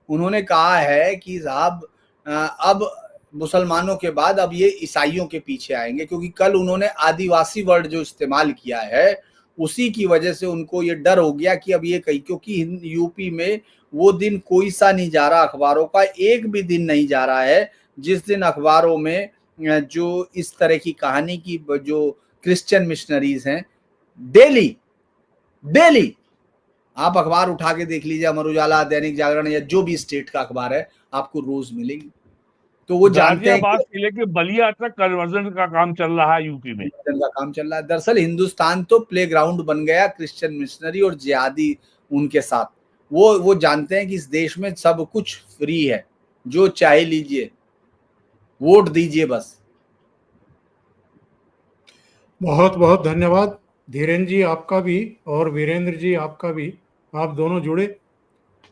उन्होंने कहा है कि साहब अब मुसलमानों के बाद अब ये ईसाइयों के पीछे आएंगे, क्योंकि कल उन्होंने आदिवासी वर्ड जो इस्तेमाल किया है उसी की वजह से उनको ये डर हो गया कि अब ये कहीं, क्योंकि यूपी में वो दिन कोई सा नहीं जा रहा, अखबारों का एक भी दिन नहीं जा रहा है जिस दिन अखबारों में जो इस तरह की कहानी की जो क्रिश्चियन मिशनरीज हैं, डेली आप अखबार उठा के देख लीजिए, अमर उजाला, दैनिक जागरण या जो भी स्टेट का अखबार है आपको रोज मिलेगी। तो वो जानते हैं कि लेके बलिया तक कन्वर्जन का काम चल रहा है यूपी में, दरअसल हिंदुस्तान तो प्लेग्राउंड बन गया क्रिश्चियन मिशनरी और जिहादी उनके साथ। वो जानते हैं कि इस देश में सब कुछ फ्री है, जो चाहे लीजिए, वोट दीजिए बस। बहुत बहुत धन्यवाद धीरेन्द्र जी आपका भी और वीरेंद्र जी आपका भी, आप दोनों जुड़े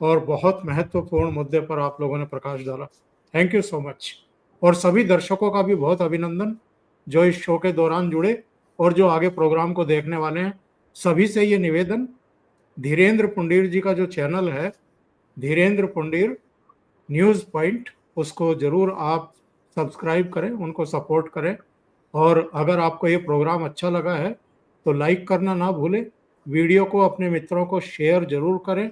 और बहुत महत्वपूर्ण मुद्दे पर आप लोगों ने प्रकाश डाला। Thank you so much. और सभी दर्शकों का भी बहुत अभिनंदन जो इस शो के दौरान जुड़े और जो आगे प्रोग्राम को देखने वाले हैं। सभी से ये निवेदन, धीरेन्द्र पुंडीर जी का जो चैनल है धीरेन्द्र पुंडीर न्यूज़ पॉइंट, उसको जरूर आप सब्सक्राइब करें, उनको सपोर्ट करें। और अगर आपको ये प्रोग्राम अच्छा लगा है तो लाइक करना ना भूलें, वीडियो को अपने मित्रों को शेयर जरूर करें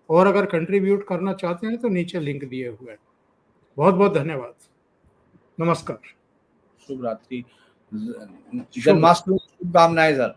और अगर कंट्रीब्यूट करना चाहते हैं तो नीचे लिंक दिए हुए हैं। बहुत बहुत धन्यवाद, नमस्कार, शुभ रात्रि, जन्माष्टमी शुभकामनाएं सर।